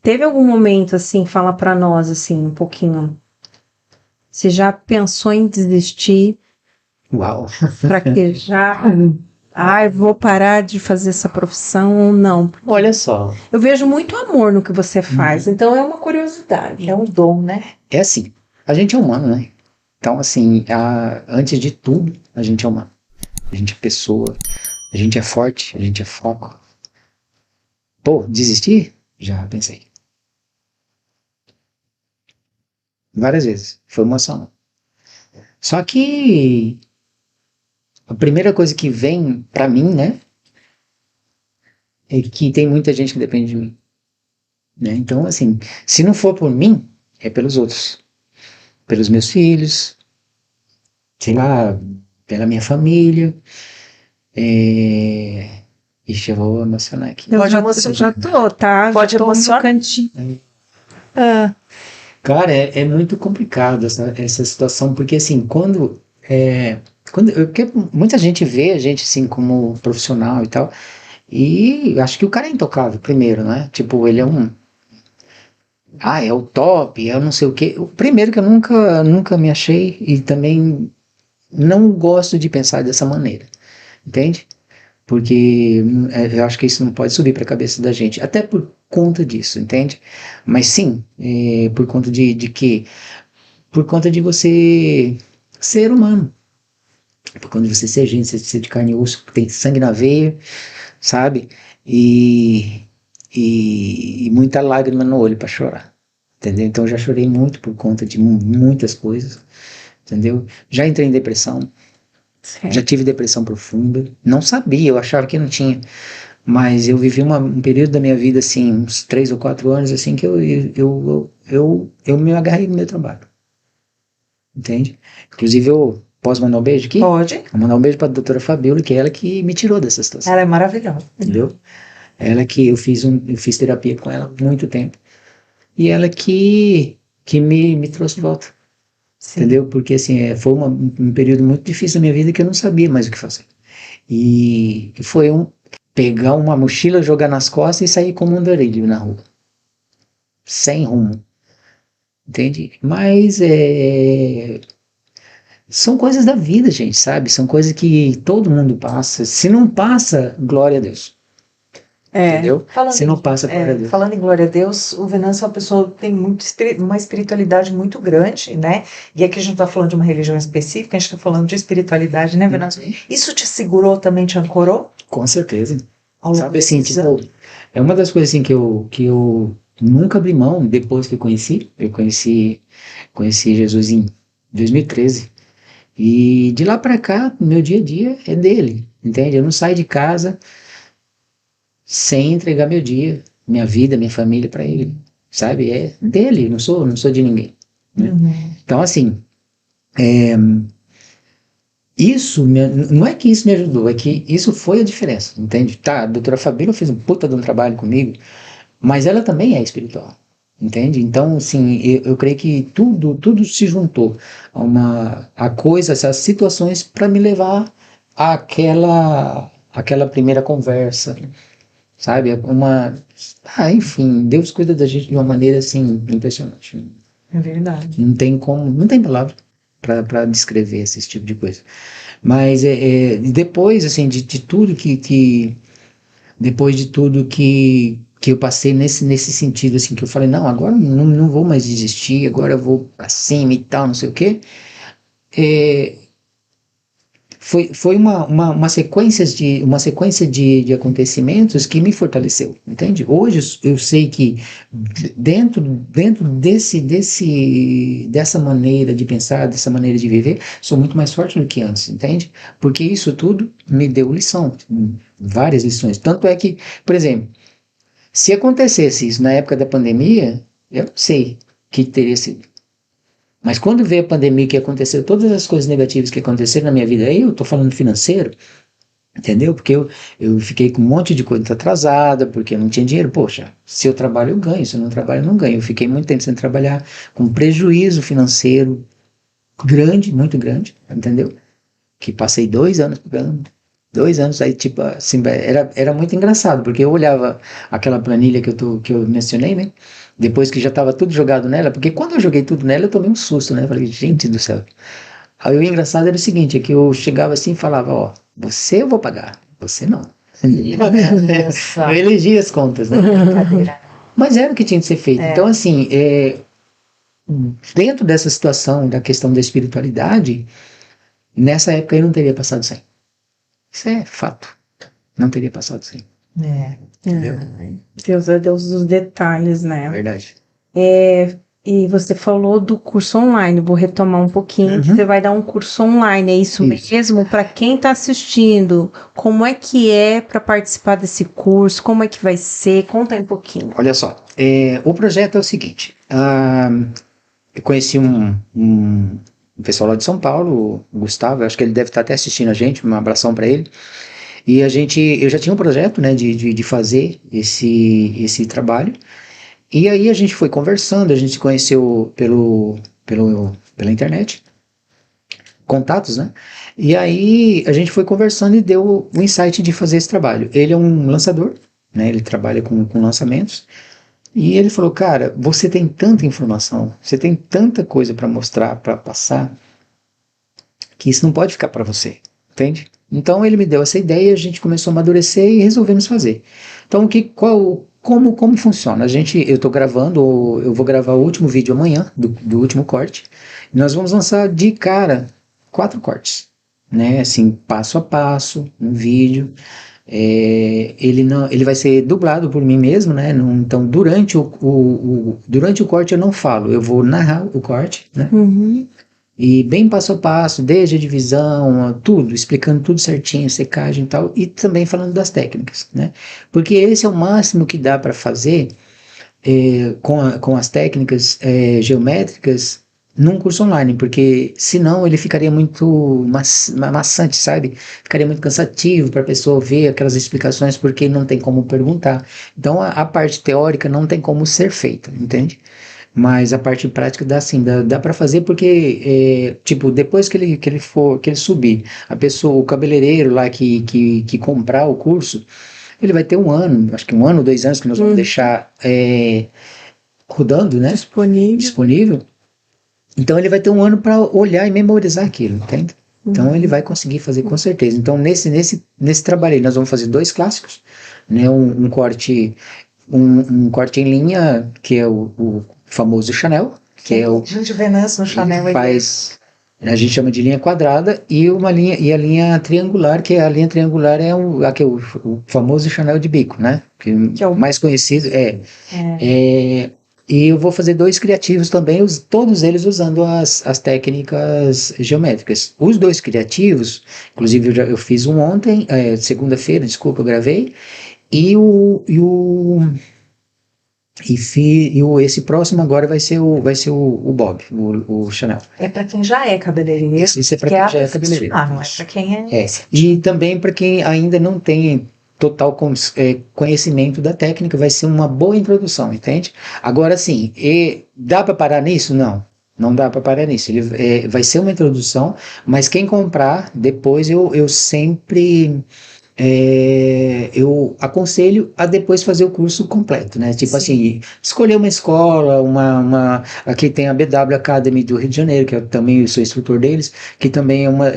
Teve algum momento, assim, fala para nós, assim, um pouquinho. Você já pensou em desistir? Uau! Para que já... vou parar de fazer essa profissão ou não? Olha só. Eu vejo muito amor no que você faz, então é uma curiosidade. É um dom, né? É assim, a gente é humano, né? Então, assim, antes de tudo, a gente é humano. A gente é pessoa, a gente é forte, a gente é foco. Pô, desistir? Já pensei. Várias vezes. Foi emocionante. Só que a primeira coisa que vem pra mim, né, é que tem muita gente que depende de mim. Né? Então, assim, se não for por mim, é pelos outros. Pelos meus filhos, sei lá, pela minha família. Ixi, eu vou emocionar aqui. Pode emocionar. Já tô, tá? Pode emocionar. No cantinho. Cara, é muito complicado essa situação, porque assim, porque muita gente vê a gente assim como profissional e tal, e acho que o cara é intocável primeiro, né? Tipo, ele é é o top, é o não sei o quê. Primeiro que eu nunca me achei e também não gosto de pensar dessa maneira, entende? Porque eu acho que isso não pode subir para a cabeça da gente, até por conta disso, entende? Mas sim, por conta de quê? Por conta de você ser humano, por conta de você ser gente, ser de carne e osso, tem sangue na veia, sabe? E muita lágrima no olho para chorar, entendeu? Então eu já chorei muito por conta de muitas coisas, entendeu? Já entrei em depressão. Certo. Já tive depressão profunda, não sabia, eu achava que não tinha, mas eu vivi um período da minha vida, assim, uns 3 ou 4 anos, assim, que eu me agarrei no meu trabalho, entende? Inclusive, eu posso mandar um beijo aqui? Pode. Vou mandar um beijo para a doutora Fabiola, que é ela que me tirou dessa situação. Ela é maravilhosa. Entendeu? Ela que eu fiz terapia com ela há muito tempo, e ela que me trouxe de volta. Sim. Entendeu? Porque assim, foi um período muito difícil da minha vida que eu não sabia mais o que fazer. E foi pegar uma mochila, jogar nas costas e sair como um andarilho na rua. Sem rumo. Entende? Mas são coisas da vida, gente, sabe? São coisas que todo mundo passa. Se não passa, glória a Deus. Entendeu? Se não passa, glória a Deus. Falando em glória a Deus, o Venâncio é uma pessoa que tem uma espiritualidade muito grande, né? E aqui a gente não está falando de uma religião específica, a gente está falando de espiritualidade, né, Venâncio? Isso te segurou também, te ancorou? Com certeza. Sabe assim, tipo, é uma das coisas assim que eu nunca abri mão depois que eu conheci Jesus em 2013. E de lá para cá, meu dia a dia é dele, entende? Eu não saio de casa sem entregar meu dia, minha vida, minha família para ele, sabe? É dele, não sou de ninguém. Né? Uhum. Então, assim, isso, não é que isso me ajudou, é que isso foi a diferença, entende? Tá, a doutora Fabíola fez um puta de um trabalho comigo, mas ela também é espiritual, entende? Então, assim, eu creio que tudo se juntou a coisas, as situações para me levar àquela primeira conversa, sabe? Enfim, Deus cuida da gente de uma maneira, assim, impressionante. É verdade. Não tem palavra para descrever esse tipo de coisa. Mas depois, assim, de tudo depois de tudo que eu passei nesse sentido, assim, que eu falei, não, agora não vou mais desistir, agora eu vou pra cima e tal, não sei o quê. Foi uma sequência de acontecimentos que me fortaleceu, entende? Hoje eu sei que dentro dessa maneira de pensar, dessa maneira de viver, sou muito mais forte do que antes, entende? Porque isso tudo me deu lição, várias lições. Tanto é que, por exemplo, se acontecesse isso na época da pandemia, eu não sei o que teria sido. Mas quando veio a pandemia, que aconteceu, todas as coisas negativas que aconteceram na minha vida, aí eu tô falando financeiro, entendeu? Porque eu fiquei com um monte de coisa atrasada, porque eu não tinha dinheiro. Poxa, se eu trabalho eu ganho, se eu não trabalho eu não ganho. Eu fiquei muito tempo sem trabalhar, com prejuízo financeiro grande, muito grande, entendeu? Que passei 2 anos pagando. 2 anos, aí tipo, assim, era muito engraçado, porque eu olhava aquela planilha que eu mencionei, né? Depois que já estava tudo jogado nela, porque quando eu joguei tudo nela, eu tomei um susto, né? Eu falei, gente do céu. Aí o engraçado era o seguinte, é que eu chegava assim e falava, ó, você eu vou pagar, você não. Eu elegia as contas, né? Mas era o que tinha de ser feito. Então, assim, dentro dessa situação, da questão da espiritualidade, nessa época eu não teria passado sem. Isso é fato. Não teria passado sem. Entendeu? Deus é Deus dos detalhes, né? É verdade. E você falou do curso online, vou retomar um pouquinho. Você vai dar um curso online, é isso mesmo? Para quem está assistindo, como é que é para participar desse curso? Como é que vai ser? Conta aí um pouquinho. Olha só, o projeto é o seguinte, eu conheci um pessoal lá de São Paulo, o Gustavo, acho que ele deve estar até assistindo a gente, um abração para ele. E eu já tinha um projeto, né, de fazer esse trabalho. E aí a gente foi conversando, a gente se conheceu pela internet, contatos, né? E aí a gente foi conversando e deu o insight de fazer esse trabalho. Ele é um lançador, né? Ele trabalha com lançamentos. E ele falou, cara, você tem tanta informação, você tem tanta coisa para mostrar, para passar, que isso não pode ficar para você, entende? Então ele me deu essa ideia, a gente começou a amadurecer e resolvemos fazer. Então como funciona? Eu estou gravando, eu vou gravar o último vídeo amanhã, do último corte, e nós vamos lançar de cara 4 cortes, né? Assim, passo a passo, um vídeo. Ele vai ser dublado por mim mesmo, né? Então durante o corte eu não falo, eu vou narrar o corte, né? E bem passo a passo, desde a divisão, tudo, explicando tudo certinho, secagem e tal, e também falando das técnicas, né? Porque esse é o máximo que dá para fazer com as técnicas geométricas num curso online, porque senão ele ficaria muito maçante, sabe? Ficaria muito cansativo para a pessoa ver aquelas explicações, porque não tem como perguntar. Então a parte teórica não tem como ser feita, entende? Mas a parte prática dá para fazer, porque tipo, depois que ele subir, o cabeleireiro lá que comprar o curso, ele vai ter 1 ano, acho que 1 ano, 2 anos que nós vamos deixar rodando, né? Disponível. Então ele vai ter 1 ano para olhar e memorizar aquilo, entende? Então ele vai conseguir fazer com certeza. Então nesse trabalho aí nós vamos fazer 2 clássicos, né? Um corte em linha, que é o famoso Chanel, que é o Gente, Venâncio no Chanel a gente chama de linha quadrada, e a linha triangular, que a linha triangular é o famoso Chanel de bico, né? Que é o mais conhecido. E eu vou fazer 2 criativos também, todos eles usando as técnicas geométricas. Os 2 criativos, inclusive eu fiz um ontem, segunda-feira, desculpa, eu gravei, esse próximo agora vai ser o Bob, o Chanel. É para quem já é cabeleireiro. Isso é para quem já é cabeleireiro. Não é para quem é. E também para quem ainda não tem total conhecimento da técnica, vai ser uma boa introdução, entende? Agora, sim, dá para parar nisso? Não dá para parar nisso. Ele vai ser uma introdução, mas quem comprar, depois eu sempre eu aconselho a depois fazer o curso completo, né? Tipo assim, escolher uma escola, aqui tem a BW Academy do Rio de Janeiro, que eu também sou instrutor deles, que também não,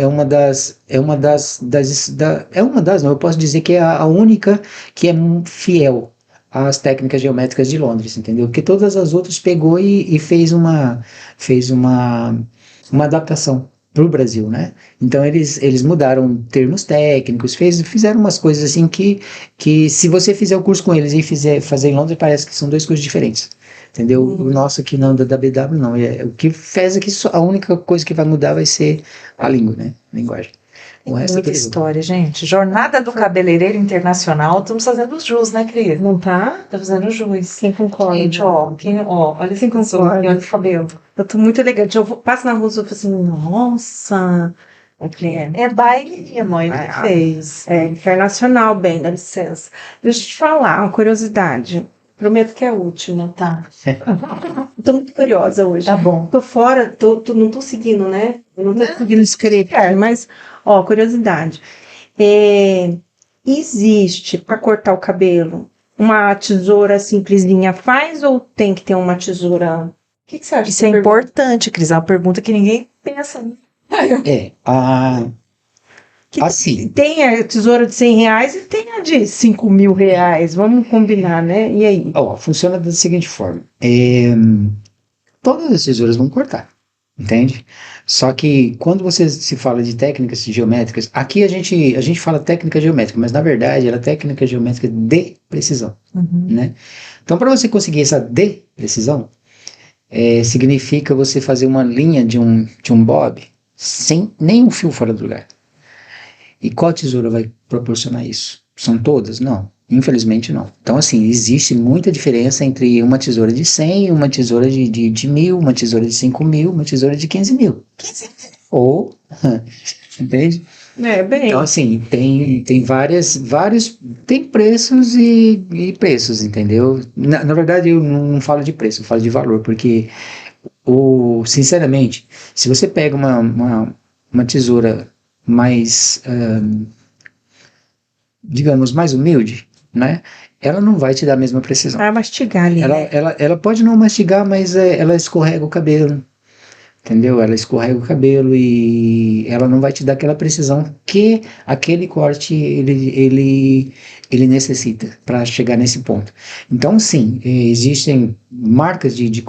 eu posso dizer que é a única que é fiel às técnicas geométricas de Londres, entendeu? Porque todas as outras pegou e fez uma adaptação para o Brasil, né? Então eles mudaram termos técnicos, fizeram umas coisas assim que se você fizer o curso com eles e fazer em Londres, parece que são dois cursos diferentes, entendeu? O nosso aqui não, da BW não, o que fez aqui, a única coisa que vai mudar vai ser a língua, né? A linguagem. Tem muita história, gente. Jornada do Cabeleireiro Internacional, estamos fazendo jus, né, Cris? Não tá? Tá fazendo jus. Quem concorda? Gente, olha esse concorda. Olha o cabelo. Eu tô muito elegante. Eu passo na rua e falo assim, nossa. É baile, minha mãe que fez. É internacional, bem, dá licença. Deixa eu te falar, uma curiosidade. Prometo que é a última. Tá. Tô muito curiosa hoje. Tá bom. Tô fora, não tô seguindo, né? Eu não tô seguindo o script, mas, curiosidade. Existe, para cortar o cabelo, uma tesoura simplesinha faz ou tem que ter uma tesoura? O que você acha? Isso é importante, Cris. É uma pergunta que ninguém pensa. Assim. Tem a tesoura de R$100 e tem a de R$5.000. Vamos combinar, né? E aí? Funciona da seguinte forma. Todas as tesouras vão cortar, entende? Só que quando você se fala de técnicas geométricas, aqui a gente fala técnica geométrica, mas na verdade ela é técnica geométrica de precisão, né? Então, para você conseguir essa de precisão, significa você fazer uma linha de um bob sem nenhum fio fora do lugar. E qual tesoura vai proporcionar isso? São todas? Não. Infelizmente não. Então, assim, existe muita diferença entre uma tesoura de 100, uma tesoura de 1.000, uma tesoura de 5.000, uma tesoura de 15.000. Ou, entende? Bem. Então, assim, tem vários, tem preços e preços, entendeu? Na verdade, eu não falo de preço, eu falo de valor, porque, sinceramente, se você pega uma tesoura mais, digamos, mais humilde, né? Ela não vai te dar a mesma precisão. Vai mastigar ali. Ela pode não mastigar, mas ela escorrega o cabelo, entendeu? Ela escorrega o cabelo e ela não vai te dar aquela precisão que aquele corte ele necessita para chegar nesse ponto. Então, sim, existem marcas de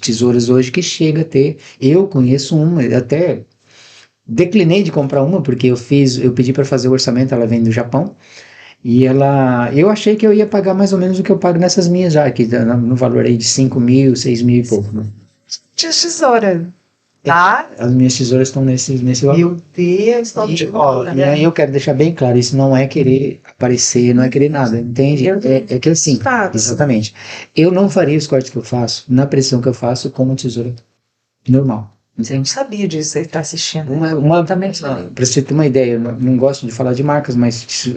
tesouras hoje que chega a ter. Eu conheço uma, até declinei de comprar uma porque eu pedi para fazer o orçamento, ela vem do Japão. E eu achei que eu ia pagar mais ou menos o que eu pago nessas minhas já, aqui no valor aí de 5.000, 6.000 e pouco. Né? Tesoura, tá? As minhas tesouras estão nesse valor. Meu Deus, estão de volta. E aí eu quero deixar bem claro, isso não é querer aparecer, não é querer nada, entende? É que assim, exatamente. Eu não faria os cortes que eu faço, na pressão que eu faço, com uma tesoura normal. Eu não sabia disso, ele está assistindo. Também para você ter uma ideia, eu não gosto de falar de marcas, mas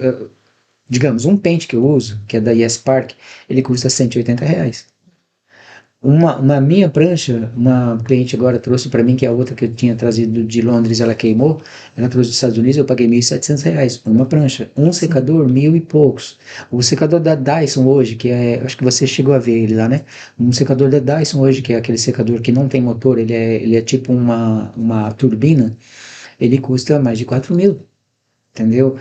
digamos, um pente que eu uso, que é da Yes Park, ele custa R$180. Uma minha prancha, uma cliente agora trouxe para mim, que é a outra que eu tinha trazido de Londres, ela queimou, ela trouxe dos Estados Unidos, eu paguei R$1.700 por uma prancha. Um secador, 1.000 e poucos. O secador da Dyson hoje, que acho que você chegou a ver ele lá, né? Um secador da Dyson hoje, que é aquele secador que não tem motor, ele é tipo uma turbina, ele custa mais de 4.000. Entendeu?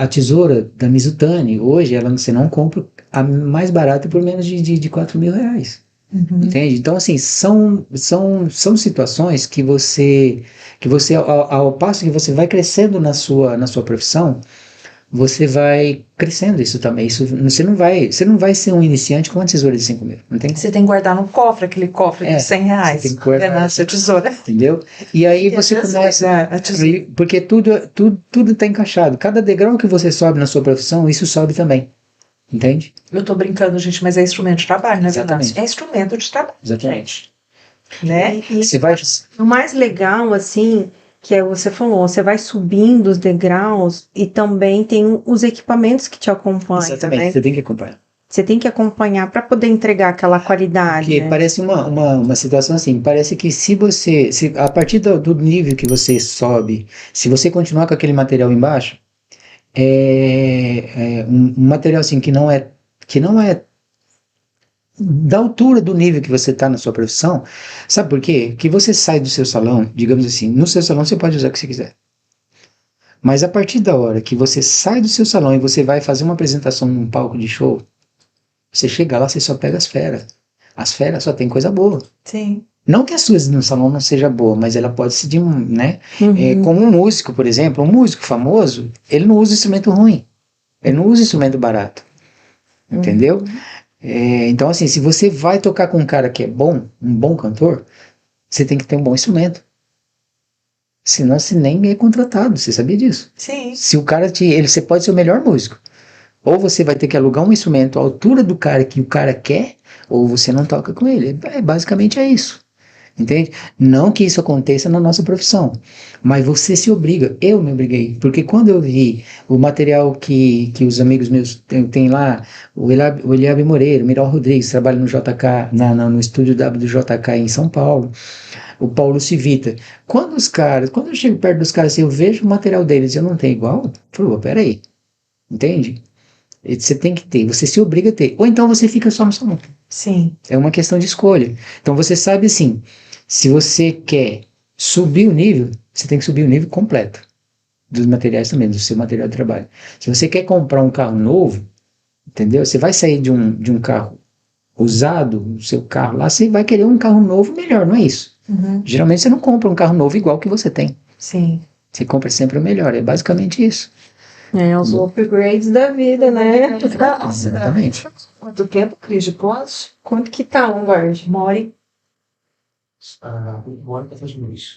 A tesoura da Mizutani, hoje, você não compra a mais barata por menos de R$4.000. Entende? Então, assim, são situações que você ao passo que você vai crescendo na sua profissão, você vai crescendo isso também. Você não vai ser um iniciante com uma tesoura de 5.000. Não tem? Você tem que guardar no cofre, aquele cofre de R$100. Você tem que guardar na sua tesoura. Entendeu? E aí você começa. Porque tudo está encaixado. Cada degrau que você sobe na sua profissão, isso sobe também. Entende? Eu tô brincando, gente, mas é instrumento de trabalho, não é verdade? Exatamente. É instrumento de trabalho. Exatamente. Né? Você vai... O mais legal, assim, que é, você falou, você vai subindo os degraus e também tem os equipamentos que te acompanham, Exatamente, né? você tem que acompanhar. Você tem que acompanhar para poder entregar aquela qualidade, Porque né? parece uma situação assim, parece que se a partir do nível que você sobe, se você continuar com aquele material embaixo, um material assim que não é da altura do nível que você está na sua profissão, sabe por quê? Que você sai do seu salão, digamos assim, no seu salão você pode usar o que você quiser. Mas a partir da hora que você sai do seu salão e você vai fazer uma apresentação num palco de show, você chega lá, você só pega as feras. As feras só tem coisa boa. Sim. Não que a sua no salão não seja boa, mas ela pode ser né? Uhum. Como um músico, por exemplo, um músico famoso, ele não usa instrumento ruim. Ele não usa instrumento barato. Entendeu? Então, assim, se você vai tocar com um cara que é bom, um bom cantor, você tem que ter um bom instrumento. Senão você nem é contratado, você sabia disso? Sim. Se o cara você pode ser o melhor músico. Ou você vai ter que alugar um instrumento à altura do cara que o cara quer, ou você não toca com ele. Basicamente é isso. Entende? Não que isso aconteça na nossa profissão, mas você se obriga. Eu me obriguei, porque quando eu vi o material que os amigos meus têm lá, o Eliabe Moreira, o Miral Rodrigues, trabalha no JK, no estúdio do JK em São Paulo, o Paulo Civita. Quando eu chego perto dos caras, assim, eu vejo o material deles e eu não tenho igual, eu falo, peraí, entende? Você tem que ter, você se obriga a ter. Ou então você fica só no salão. Sim. É uma questão de escolha. Então você sabe assim, se você quer subir o nível, você tem que subir o nível completo dos materiais também, do seu material de trabalho. Se você quer comprar um carro novo, entendeu? Você vai sair de um carro usado, o seu carro lá, você vai querer um carro novo melhor, não é isso? Uhum. Geralmente você não compra um carro novo igual que você tem. Sim. Você compra sempre o melhor, é basicamente isso. Os upgrades da vida, né? Exatamente. Quanto tempo, Cris, de pós? Quanto que tá, Lombardi? 1h.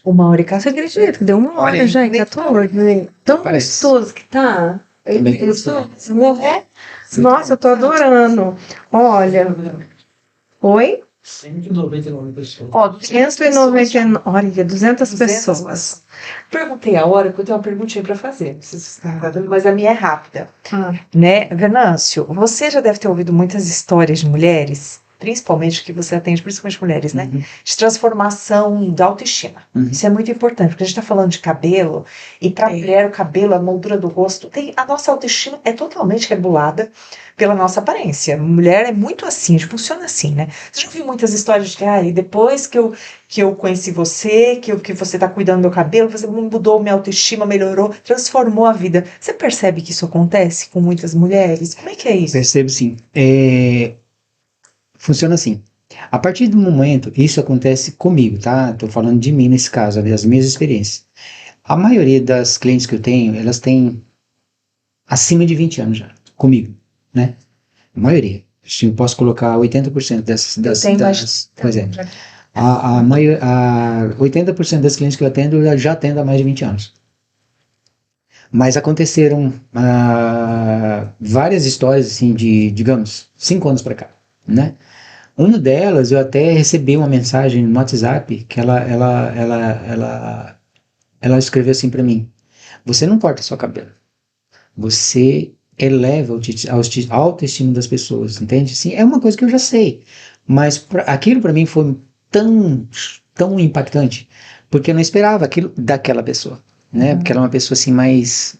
Uma hora e cá, você acredita que deu uma hora Olha, já e 14? Tão parece. gostoso que tá. Também Gostoso, né? Nossa, eu tô adorando. Olha. Oi? 199 pessoas. Ó, 199. Olha, 200 pessoas. Perguntei a hora, porque eu tenho uma perguntinha para fazer. Não sei se você tá dando, mas a minha é rápida. Ah, Né, Venâncio, você já deve ter ouvido muitas histórias de mulheres, principalmente que você atende, principalmente mulheres, né? Uhum. De transformação da autoestima. Uhum. Isso é muito importante, porque a gente está falando de cabelo, e para mulher, o cabelo, a moldura do rosto, a nossa autoestima é totalmente regulada pela nossa aparência. Mulher é muito assim, a gente funciona assim, né? Você já ouviu muitas histórias de que, depois que eu conheci você, que você está cuidando do meu cabelo, você mudou minha autoestima, melhorou, transformou a vida. Você percebe que isso acontece com muitas mulheres? Como é que é isso? Percebo sim. Funciona assim. A partir do momento, isso acontece comigo, tá? Estou falando de mim nesse caso, das minhas experiências. A maioria das clientes que eu tenho, elas têm acima de 20 anos já, comigo, né? A maioria. Eu posso colocar 80% Pois é. A 80% das clientes que eu atendo, eu já atendo há mais de 20 anos. Mas aconteceram várias histórias, assim, de, digamos, 5 anos para cá, né? Uma delas, eu até recebi uma mensagem no WhatsApp que ela escreveu assim para mim: você não corta seu cabelo, você eleva a autoestima das pessoas, entende? Sim, é uma coisa que eu já sei, mas aquilo para mim foi tão impactante, porque eu não esperava aquilo daquela pessoa, né? Porque ela é uma pessoa assim mais,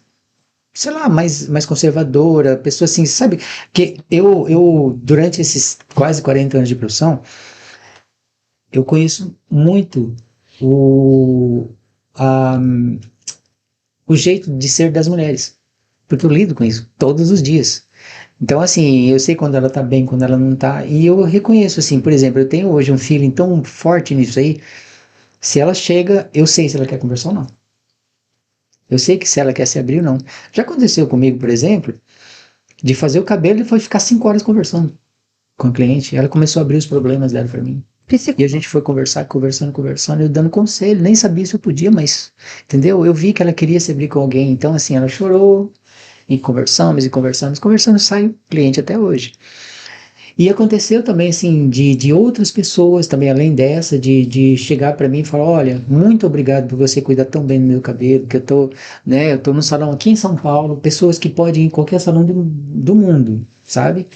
sei lá, mais conservadora, pessoa assim, sabe? Que eu durante esses quase 40 anos de profissão, eu conheço muito o jeito de ser das mulheres, porque eu lido com isso todos os dias. Então, assim, eu sei quando ela tá bem, quando ela não tá, e eu reconheço, assim, por exemplo, eu tenho hoje um feeling tão forte nisso aí, se ela chega, eu sei se ela quer conversar ou não. Eu sei que se ela quer se abrir ou não. Já aconteceu comigo, por exemplo, de fazer o cabelo e foi ficar 5 horas conversando com a cliente. Ela começou a abrir os problemas dela para mim. E a gente foi conversando, eu dando conselho, nem sabia se eu podia, mas, entendeu? Eu vi que ela queria se abrir com alguém, então, assim, ela chorou, e conversamos, sai cliente até hoje. E aconteceu também, assim, de outras pessoas também, além dessa, de chegar para mim e falar, olha, muito obrigado por você cuidar tão bem do meu cabelo, que eu tô no salão aqui em São Paulo, pessoas que podem ir em qualquer salão do mundo, sabe?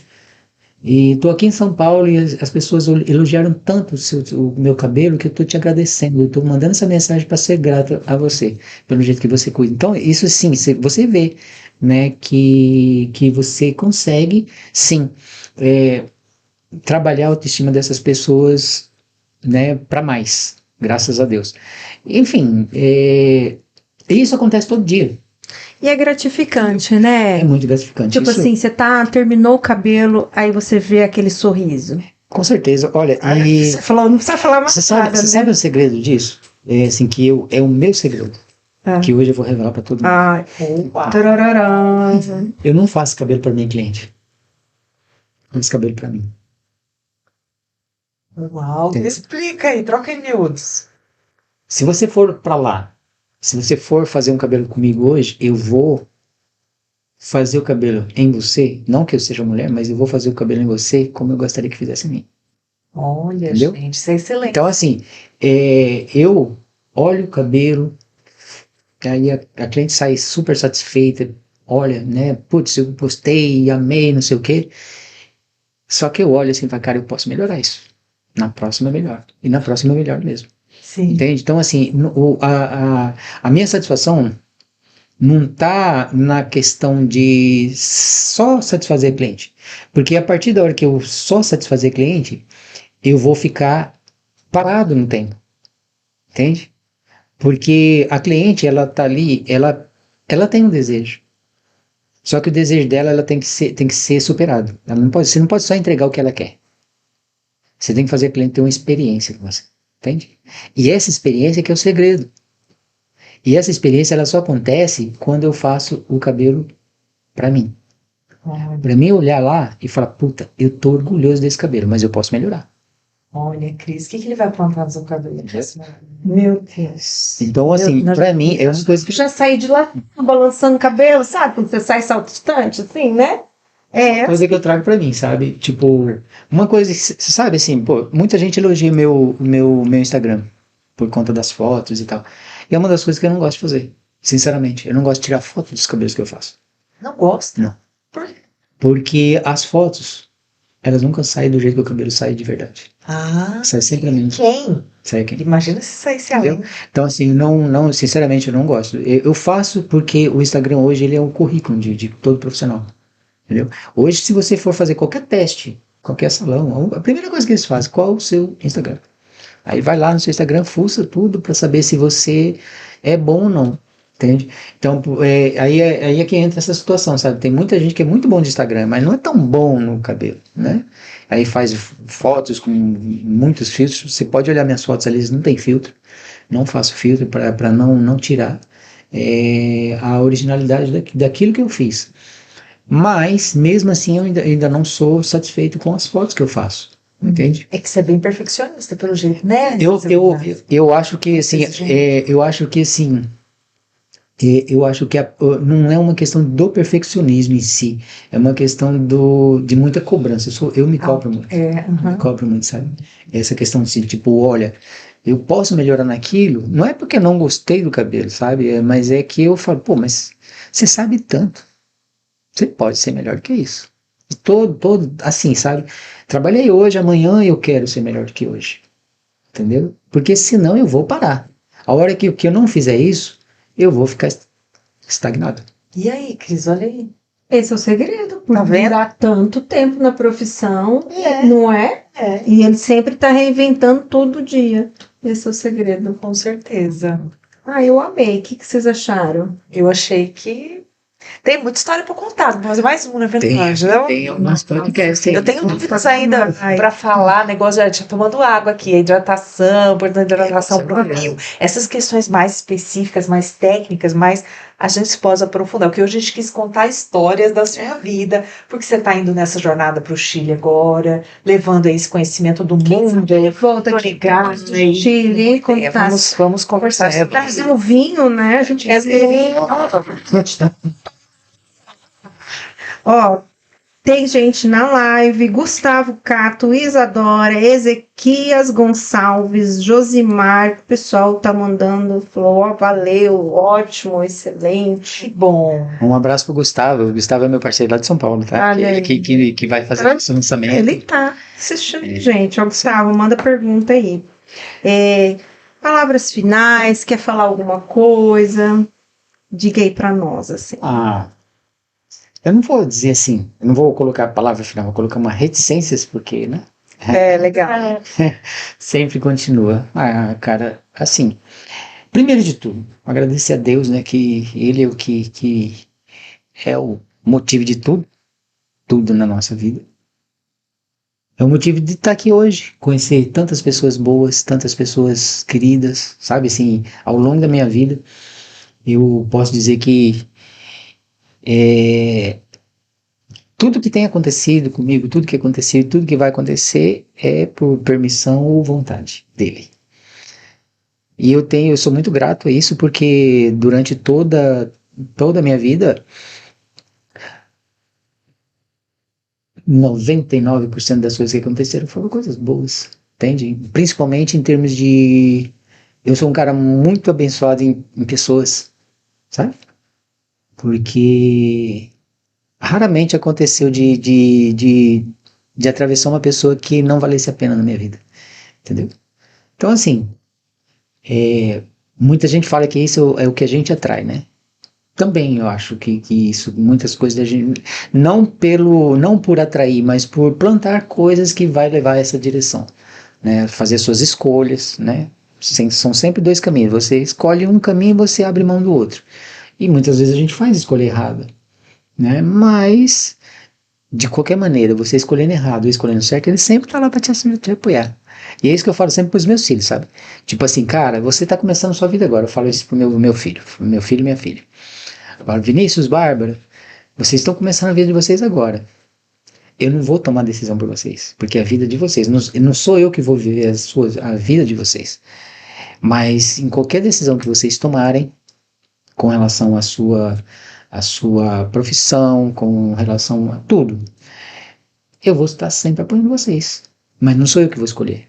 E tô aqui em São Paulo e as pessoas elogiaram tanto o meu cabelo que eu tô te agradecendo, eu tô mandando essa mensagem para ser grato a você, pelo jeito que você cuida. Então, isso sim, você vê, né, que você consegue, sim, trabalhar a autoestima dessas pessoas, né, para mais, graças a Deus. Enfim, isso acontece todo dia. E é gratificante, né? É muito gratificante. Tipo Isso, assim, você terminou o cabelo, aí você vê aquele sorriso. com certeza. Olha, Você falou, não precisa falar mais você sabe, nada, você né? sabe o segredo disso? É assim, é o meu segredo, Ah. que hoje eu vou revelar para todo mundo. Ai, tararará. Eu não faço cabelo para minha cliente. Eu faço cabelo para mim. Uau, Entendi. explica aí, troca em miúdos. Se você for para lá, se você for fazer um cabelo comigo hoje, eu vou fazer o cabelo em você, não que eu seja mulher, mas eu vou fazer o cabelo em você como eu gostaria que fizesse em mim. Olha, Entendeu? gente, isso é excelente. Então, assim, eu olho o cabelo, aí a cliente sai super satisfeita, olha, né, putz, eu gostei, amei, não sei o quê. Só que eu olho assim e falo, cara, eu posso melhorar isso. Na próxima é melhor. E na próxima é melhor mesmo. Sim. Entende? Então, assim, a minha satisfação não está na questão de só satisfazer cliente. Porque a partir da hora que eu só satisfazer cliente, eu vou ficar parado no tempo. Entende? Porque a cliente, ela tá ali, ela tem um desejo. Só que o desejo dela, ela tem que ser superado. Você não pode só entregar o que ela quer. Você tem que fazer a cliente ter uma experiência com você. Entende? E essa experiência que é o segredo. E essa experiência, ela só acontece quando eu faço o cabelo pra mim. Pra mim olhar lá e falar, puta, eu tô orgulhoso desse cabelo, mas eu posso melhorar. Olha, Cris, o que ele vai plantar no seu cabelo? Meu Deus. Então, assim, pra mim, é uma coisa que... Já saí de lá balançando o cabelo, sabe? Quando você sai saltitante, assim, né? coisa que eu trago pra mim, sabe? Tipo, uma coisa, você sabe, assim, pô, muita gente elogia meu Instagram por conta das fotos e tal. E é uma das coisas que eu não gosto de fazer, sinceramente. Eu não gosto de tirar foto dos cabelos que eu faço. Não gosta? Não. Por quê? Porque as fotos, elas nunca saem do jeito que o cabelo sai de verdade. Ah, Sai sempre a mim. quem? Sai aqui. Imagina se saísse além. Então, assim, não, sinceramente, eu não gosto. Eu faço porque o Instagram hoje, ele é um currículo de todo profissional. Entendeu? Hoje, se você for fazer qualquer teste, qualquer salão, a primeira coisa que eles fazem, qual o seu Instagram? Aí vai lá no seu Instagram, fuça tudo para saber se você é bom ou não, entende? Então, aí é que entra essa situação, sabe? Tem muita gente que é muito bom de Instagram, mas não é tão bom no cabelo, né? Aí faz fotos com muitos filtros, você pode olhar minhas fotos ali, não tem filtro, não faço filtro para não tirar a originalidade daquilo que eu fiz. Mas, mesmo assim, eu ainda não sou satisfeito com as fotos que eu faço. Entende? É que você é bem perfeccionista, pelo jeito, né? Eu acho que assim, eu acho que assim, eu acho que não é uma questão do perfeccionismo em si, é uma questão de muita cobrança. Eu me cobro muito, me cobro muito, sabe? Essa questão de tipo, olha, eu posso melhorar naquilo, não é porque eu não gostei do cabelo, sabe? Mas é que eu falo, pô, mas você sabe tanto, você pode ser melhor que isso. Todo assim, sabe? Trabalhei hoje, amanhã eu quero ser melhor do que hoje. Entendeu? Porque senão eu vou parar. A hora que eu não fizer isso, eu vou ficar estagnado. E aí, Cris, olha aí. Esse é o segredo, por Tá vendo? durar tanto tempo na profissão, É. não é? É, E ele sempre tá reinventando todo dia. Esse é o segredo. com certeza. Ah, eu amei. O que vocês acharam? Eu achei que tem muita história para contar, vou fazer mais um, na verdade. Tem algumas podcasts. Eu tenho dúvidas ainda para falar, negócio de tomando água aqui, a hidratação, importante da hidratação para o rio. Essas questões mais específicas, mais técnicas, mais a gente pode aprofundar. Porque hoje a gente quis contar histórias da sua vida, porque você está indo nessa jornada para o Chile agora, levando aí esse conhecimento do mundo. Volta aqui, ligado do Chile, contar. Vamos conversar sobre Trazer o vinho, né? A gente isso. Ó, Tem gente na live, Gustavo Cato, Isadora, Ezequias Gonçalves, Josimar, o pessoal tá mandando, falou, ó, valeu, ótimo, excelente. Bom. Um abraço pro Gustavo. O Gustavo é meu parceiro lá de São Paulo, tá? Olha aí. Que vai fazer esse lançamento. Ele tá assistindo, gente. Ó, Gustavo, manda pergunta aí. Palavras finais, quer falar alguma coisa? Diga aí pra nós, assim. Eu não vou dizer assim, eu não vou colocar a palavra final, vou colocar uma reticências, porque, né? Legal. Sempre continua. Cara, assim, primeiro de tudo, agradecer a Deus, né, que Ele é o que é o motivo de tudo na nossa vida. É o motivo de estar aqui hoje, conhecer tantas pessoas boas, tantas pessoas queridas, sabe, assim, ao longo da minha vida, eu posso dizer que tudo que tem acontecido comigo, tudo que aconteceu, tudo que vai acontecer é por permissão ou vontade dele. E eu sou muito grato a isso, porque durante toda a minha vida, 99% das coisas que aconteceram foram coisas boas, entende? Principalmente em termos de... Eu sou um cara muito abençoado em pessoas, sabe? Porque raramente aconteceu de atravessar uma pessoa que não valesse a pena na minha vida, entendeu? Então, assim, muita gente fala que isso é o que a gente atrai, né? Também eu acho que isso, muitas coisas da gente, não por atrair, mas por plantar coisas que vai levar a essa direção, né? Fazer suas escolhas, né? São sempre dois caminhos, você escolhe um caminho e você abre mão do outro. E muitas vezes a gente faz escolha errada, né? Mas, de qualquer maneira, você escolhendo errado ou escolhendo certo, ele sempre tá lá para te apoiar. E é isso que eu falo sempre pros meus filhos, sabe? Tipo assim, cara, você tá começando sua vida agora. Eu falo isso pro meu filho e minha filha. Eu falo, Vinícius, Bárbara, vocês estão começando a vida de vocês agora. Eu não vou tomar decisão por vocês, porque é a vida de vocês. Não sou eu que vou viver a vida de vocês. Mas em qualquer decisão que vocês tomarem, com relação à sua profissão, com relação a tudo, eu vou estar sempre apoiando vocês, mas não sou eu que vou escolher.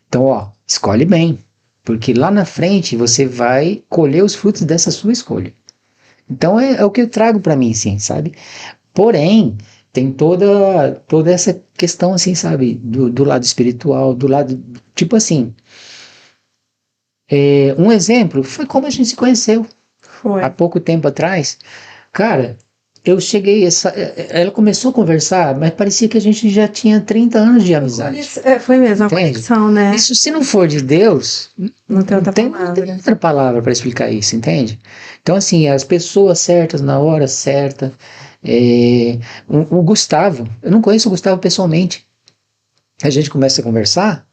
Então, ó, escolhe bem, porque lá na frente você vai colher os frutos dessa sua escolha. Então é o que eu trago para mim, sim, sabe? Porém, tem toda essa questão, assim, sabe, do lado espiritual, do lado, tipo assim, um exemplo foi como a gente se conheceu. Foi. Há pouco tempo atrás, cara, eu cheguei, ela começou a conversar, mas parecia que a gente já tinha 30 anos de amizade. Foi mesmo, a Entende? conexão, né? Isso, se não for de Deus, Não tem outra não palavra. tem outra palavra para explicar isso, entende? Então, assim, as pessoas certas, na hora certa. O Gustavo, eu não conheço o Gustavo pessoalmente. A gente começa a conversar,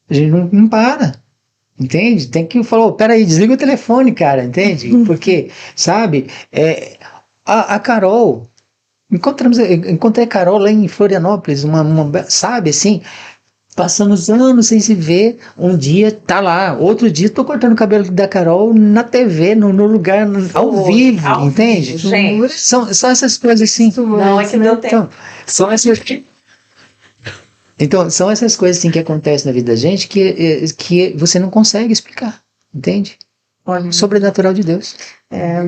a gente não para. Entende? Tem que falar, peraí, desliga o telefone, cara, entende? Porque, sabe, a Carol, encontrei a Carol lá em Florianópolis, sabe, assim, passamos anos sem se ver, um dia tá lá, outro dia tô cortando o cabelo da Carol na TV, no lugar, ao vivo, entende? Gente. São essas coisas assim. Não, é que não tem. Então, são essas coisas assim que acontecem na vida da gente que você não consegue explicar, entende? Olha, Sobrenatural de Deus.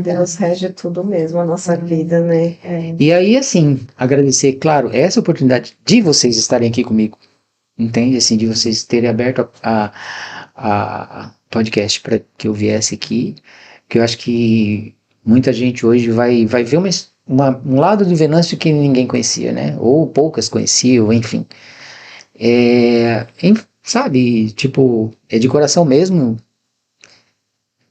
Deus rege tudo mesmo, a nossa vida, né? E aí, assim, agradecer, claro, essa oportunidade de vocês estarem aqui comigo, entende? Assim, de vocês terem aberto a podcast para que eu viesse aqui, que eu acho que muita gente hoje vai ver um lado do Venâncio que ninguém conhecia, né? Ou poucas conheciam, enfim. Sabe, tipo, de coração mesmo,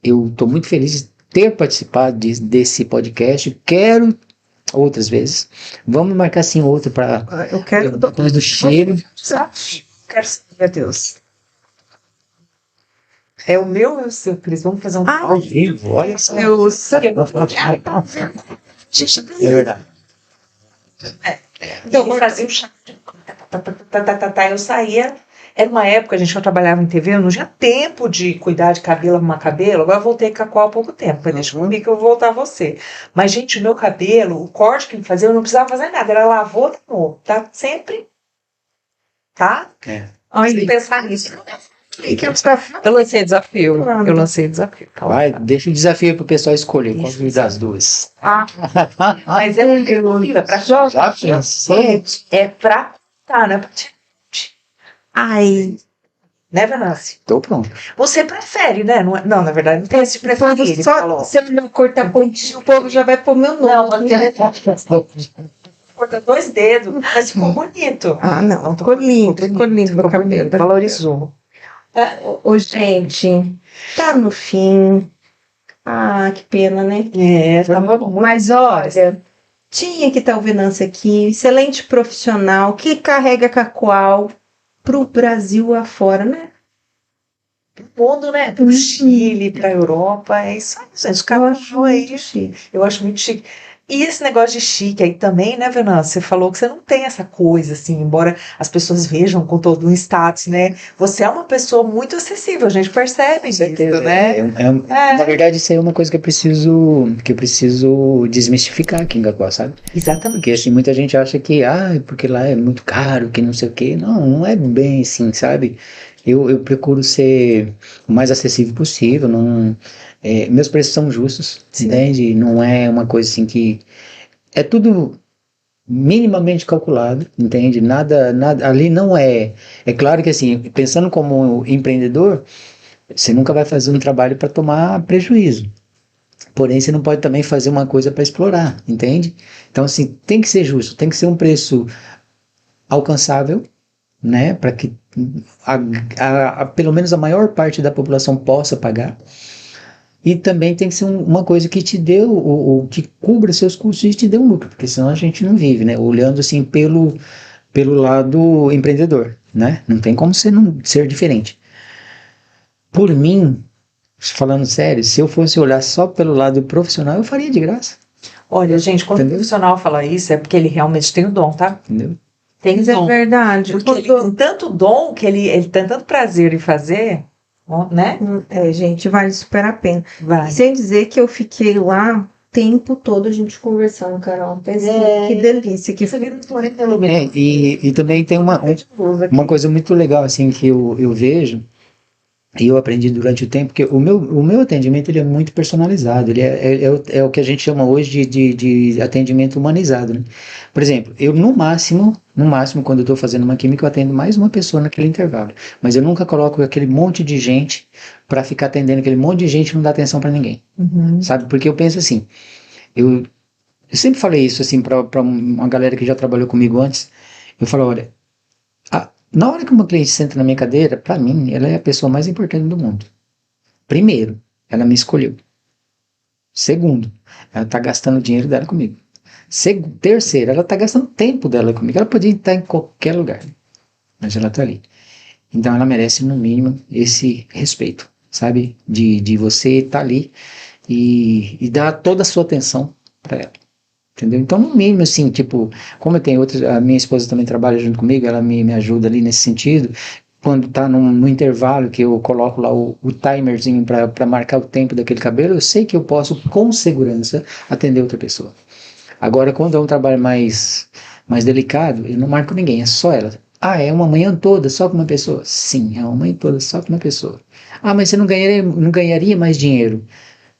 eu tô muito feliz de ter participado desse podcast, quero outras vezes, vamos marcar sim outro para Eu quero depois do cheiro. Quero saber, Deus. É o meu ou é o seu, Cris? Vamos fazer um Ao vivo, olha só. Deus. É verdade. Então, eu fazia o chá. Eu saía Era uma época, gente, que eu trabalhava em TV, eu não tinha tempo de cuidar de cabelo, arrumar cabelo. Agora eu voltei com a qual há pouco tempo. Mas deixa comigo que eu vou voltar a você. Mas, gente, o meu cabelo, o corte que ele fazia, eu não precisava fazer nada. Era lavou de novo. Tá sempre. Tá? Olha, Sem pensar nisso. que desafio. Eu lancei desafio. Eu lancei desafio. Tá Vai, lá. deixa o desafio pro pessoal escolher qual Isso. das duas. Mas é pra jogar. Já pensou? É pra tá, não é pra te. Ai, Né, Venâncio? Tô pronto. Você prefere, né? Não, na verdade, não tem esse de preferir. Ele só falou. se eu não cortar pontinho, o povo já vai pôr meu Não, nome. corta 2 dedos, mas ficou bonito. Ah, não, ficou lindo meu cabelo. Valorizou. Ô, gente, tá no fim. Ah, que pena, né? Tava bom. Mas olha, tinha que estar o Venâncio aqui, excelente profissional, que carrega Cacoal pro Brasil afora, né? Pro mundo, né? Pro Chile, pra Europa, é isso aí, gente. O cara achou aí. chique. Eu acho muito chique. E esse negócio de chique aí também, né, Venâncio? Você falou que você não tem essa coisa, assim, embora as pessoas vejam com todo um status, né? Você é uma pessoa muito acessível, a gente percebe isso, né? Na verdade, isso aí é uma coisa que eu preciso desmistificar aqui em Gaguá, sabe? Exatamente. Porque assim, muita gente acha que, porque lá é muito caro, que não sei o quê. Não, não é bem assim, sabe? Eu procuro ser o mais acessível possível, não... meus preços são justos, entende? Não é uma coisa assim que... É tudo minimamente calculado, entende? Nada, ali não é... É claro que assim, pensando como empreendedor, você nunca vai fazer um trabalho para tomar prejuízo. Porém, você não pode também fazer uma coisa para explorar, entende? Então assim, tem que ser justo, tem que ser um preço alcançável, né? Para que pelo menos a maior parte da população possa pagar. E também tem que ser uma coisa que te dê, que cubra seus custos e te dê um lucro, porque senão a gente não vive, né? Olhando assim pelo lado empreendedor, né? Não tem como ser diferente. Por mim, falando sério, se eu fosse olhar só pelo lado profissional, eu faria de graça. Olha, gente, quando o Entendeu? profissional fala isso, é porque ele realmente tem o dom, tá? Entendeu? Tem Mas é dom. verdade. Porque ele tem tanto dom que ele tem tanto prazer em fazer, né? Gente, vale super a pena. Vai. Sem dizer que eu fiquei lá o tempo todo a gente conversando, Carol. Que delícia que foi. E também tem uma coisa muito legal assim que eu vejo e eu aprendi durante o tempo, que o meu atendimento ele é muito personalizado, ele é o que a gente chama hoje de atendimento humanizado, né? Por exemplo, eu no máximo, quando eu estou fazendo uma química, eu atendo mais uma pessoa naquele intervalo, mas eu nunca coloco aquele monte de gente para ficar atendendo aquele monte de gente e não dar atenção para ninguém, sabe? Porque eu penso assim, eu sempre falei isso assim para uma galera que já trabalhou comigo antes, eu falo, olha, na hora que uma cliente senta na minha cadeira, para mim, ela é a pessoa mais importante do mundo. Primeiro, ela me escolheu. Segundo, ela está gastando o dinheiro dela comigo. Terceiro, ela está gastando o tempo dela comigo. Ela podia estar em qualquer lugar, mas ela está ali. Então ela merece, no mínimo, esse respeito, sabe? De você estar ali e dar toda a sua atenção para ela. Entendeu? Então, no mínimo, assim, tipo, como eu tenho outros, a minha esposa também trabalha junto comigo, ela me ajuda ali nesse sentido. Quando tá no intervalo que eu coloco lá o timerzinho para marcar o tempo daquele cabelo, eu sei que eu posso, com segurança, atender outra pessoa. Agora, quando é um trabalho mais delicado, eu não marco ninguém, é só ela. É uma manhã toda só com uma pessoa? Sim, é uma manhã toda só com uma pessoa. Mas você não ganharia mais dinheiro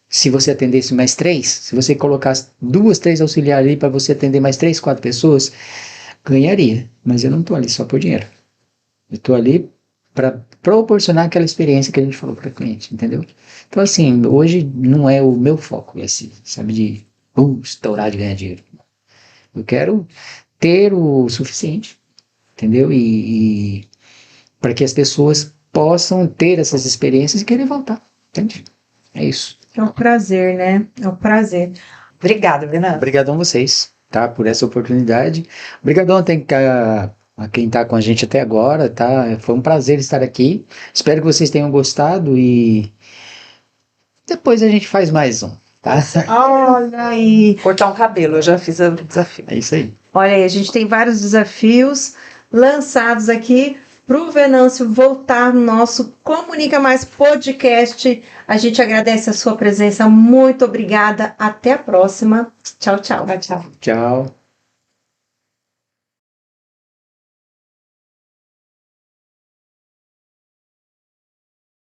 se você atendesse mais 3, se você colocasse 2, 3 auxiliares ali para você atender mais 3, 4 pessoas, ganharia. Mas eu não estou ali só por dinheiro. Eu estou ali para proporcionar aquela experiência que a gente falou para o cliente, entendeu? Então, assim, hoje não é o meu foco esse, sabe, de estourar de ganhar dinheiro. Eu quero ter o suficiente, entendeu? E para que as pessoas possam ter essas experiências e querer voltar, entende? É isso. É um prazer, né? É um prazer. Obrigada, Venâncio. Obrigadão a vocês, tá? Por essa oportunidade. Obrigadão a quem tá com a gente até agora, tá? Foi um prazer estar aqui. Espero que vocês tenham gostado e depois a gente faz mais um, tá? Olha aí. Cortar um cabelo, eu já fiz o desafio. É isso aí. Olha aí, a gente tem vários desafios lançados aqui para o Venâncio voltar no nosso Comunica Mais podcast. A gente agradece a sua presença. Muito obrigada. Até a próxima. Tchau, tchau. Tchau. Tchau.